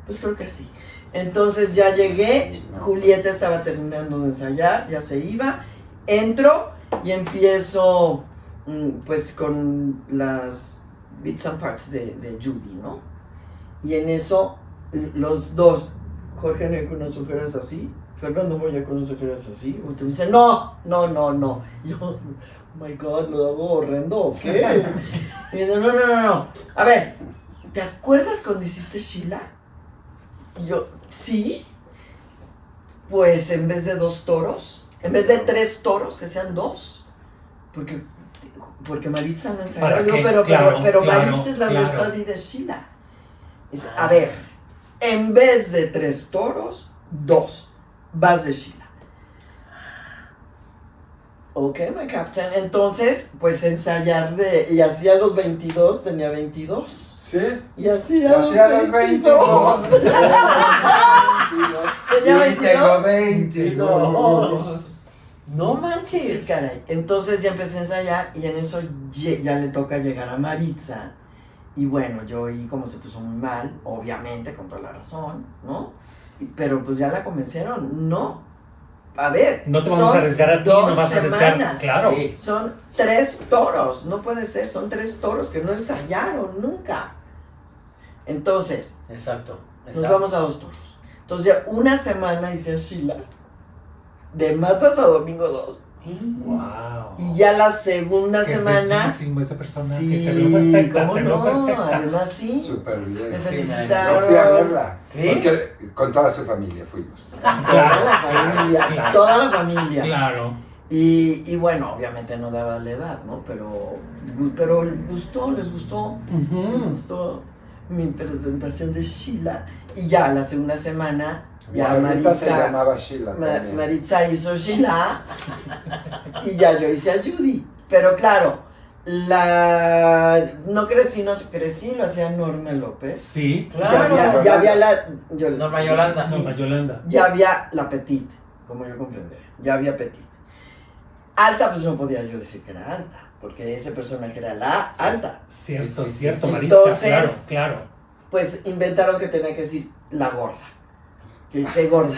Pues creo que sí. Entonces ya llegué, Julieta estaba terminando de ensayar, ya se iba, entro y empiezo pues con las bits and parts de Judy, ¿no? Y en eso los dos, Jorge Neri con unas ojeras así, Fernando Moya con unas ojeras así, y me dice, no. Y yo, oh my God, ¿lo hago horrendo o qué? Y dice, no. A ver, ¿te acuerdas cuando hiciste Sheila? Y yo, sí. Pues en vez de 2 toros, en vez de 3 toros, que sean 2. Porque Maritza no ensayó. ¿Para qué? Pero Claro, Maritza es la claro. understudy de Sheila. Dice, a ver, en vez de 3 toros, 2. Vas de Sheila. Ok, my captain. Entonces, pues ensayar y hacía a los 22, tenía 22. Sí. Y hacía a los 22. Tenía Y tengo 22. 22. No manches. Sí, caray. Entonces ya empecé a ensayar y en eso ya le toca llegar a Maritza. Y bueno, yo oí como se puso muy mal, obviamente, con toda la razón, ¿no? Pero pues ya la convencieron, no. A ver, No te vamos a arriesgar a ti, no vas a arriesgar. semanas. Claro. Sí. Son 3 toros, no puede ser, son 3 toros que no ensayaron nunca. Entonces, Exacto. nos vamos a 2 toros. Entonces ya una semana hice a Sheila, de martes a domingo 2. Wow. Y ya la segunda Es semana, bellísimo esa persona. sí, Que te veo perfecta, ¿cómo te veo no? perfecta. Además sí, Súper bien. me Yo felicitaron. fui a verla. ¿Sí? Porque con toda su familia fuimos. Toda la familia, Claro. toda la familia. Claro. Y bueno, obviamente no daba la edad, ¿no? Pero les gustó mi presentación de Sheila. Y ya la segunda semana, ya Ahorita se Maritza, llamaba Sheila también. Maritza hizo Sheila y ya yo hice a Judy. Pero claro, no crecí, lo hacía Norma López. Sí. Claro. Ya había Norma Yolanda. sí. Norma Yolanda. Ya había la Petit, como yo comprenderé. Ya había Petit. Alta, pues no podía yo decir que era alta, porque ese personaje era la alta. Cierto, Sí, sí, cierto, sí. Maritza. Entonces- Claro, Pues inventaron que tenía que decir la gorda. Que gorda.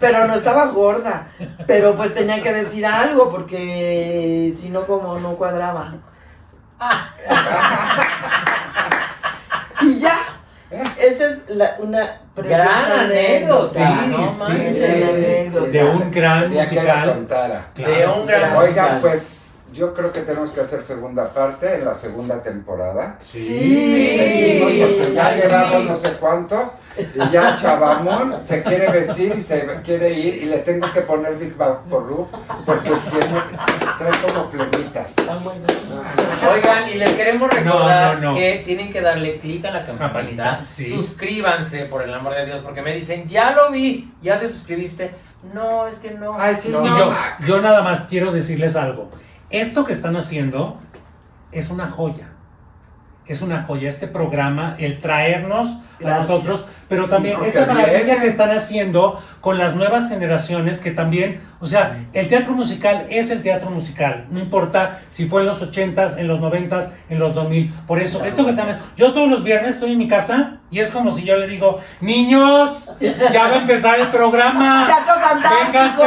Pero no estaba gorda. Pero pues tenía que decir algo, porque si no, como no cuadraba. Y ya. Esa es una preciosa Gran anécdota. Sí, No sí, manches. Una anécdota. De un gran Quería que la musical. contara. Claro. De un gran Gracias. Oigan, pues yo creo que tenemos que hacer segunda parte en la segunda temporada. Sí. Seguimos porque ya Ay, llevamos sí. no sé cuánto y ya Chabamón se quiere vestir y se quiere ir y le tengo que poner Big Vaporub porque trae como flemitas. Oigan, y les queremos recordar No. que tienen que darle clic a la campanita, Campanita, sí. suscríbanse por el amor de Dios, porque me dicen, ya lo vi, ya te suscribiste. No, es que no. Ay, sí, Y no. yo nada más quiero decirles algo. Esto que están haciendo es una joya. Es una joya este programa, el traernos Gracias. a nosotros, pero Sí, también porque esta maravilla viene. que están haciendo con las nuevas generaciones que también, o sea, el teatro musical es el teatro musical, no importa si fue en los 80s, en los 90s, en los 2000. Por eso, esto que están, yo todos los viernes estoy en mi casa y es como si yo le digo, niños, ya va a empezar el programa. ¡Teatro fantástico! Vénganse,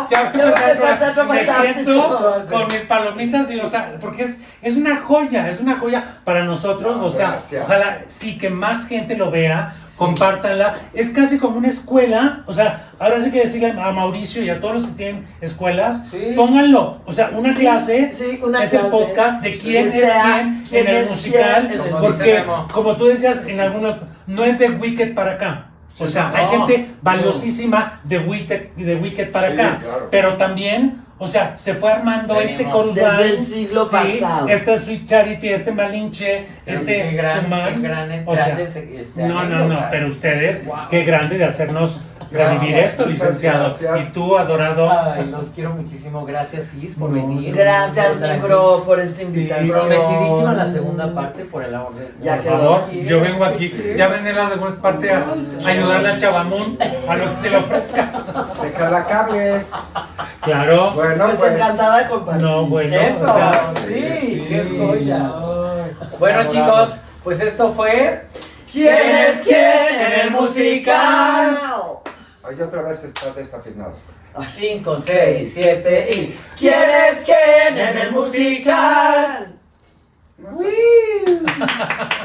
ya va a empezar Teatro el programa. Me fantástico. siento con mis palomitas y, o sea, porque es una joya para nosotros, No, o sea, gracias. ojalá sí que más gente lo vea, compártanla, es casi como una escuela, o sea, ahora sí que decirle a Mauricio y a todos los que tienen escuelas, Sí. pónganlo, o sea, una Sí, clase, sí, una es el clase. podcast de quién Que es sea quién en el es musical, quién en el Como dice porque Memo. como tú decías en algunos, no es de Wicked para acá. O sea, no. hay gente valiosísima de Wicked para Sí, acá, claro. pero también, o sea, se fue armando Venimos este corral, desde el siglo pasado. este Sweet Charity, este Malinche, Sí, este qué gran, Tucumán. qué gran, O sea, grandes, no, anécdotas. pero ustedes, Wow. qué grande de hacernos Gracias. revivir esto, Muchas licenciado. gracias. Y tú, adorado. Ay, los quiero muchísimo. Gracias, Cis, por No, venir. Gracias, por estar mi aquí. bro, por esta invitación. Prometidísima la segunda parte, por el amor de Dios. Ya Por quedó. favor, yo vengo aquí, ya ven en la segunda parte a ayudarle a Chabamón a lo que se le ofrezca. De calacables. Claro. Bueno, Pues pues. encantada de compartir. No, bueno. Eso, o sea, sí, qué joya. Bueno, chicos, pues esto fue ¿Quién es quién en el musical? Oye, otra vez está desafinado. 5, 6, 7 y ¿Quién es quién en el musical? No sé.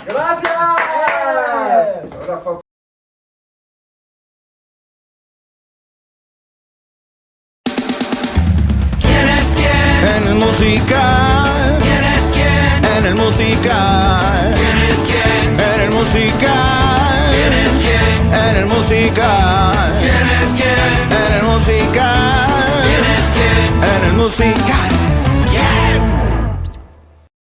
¡Gracias! Ahora fue ¿Quién es quién? En el musical, ¿Quién es quién? en el musical, ¿Quién es quién? en el musical, ¿Quién es quién? en el musical, ¿Quién es quién? en el musical, ¿Quién es quién? en el musical.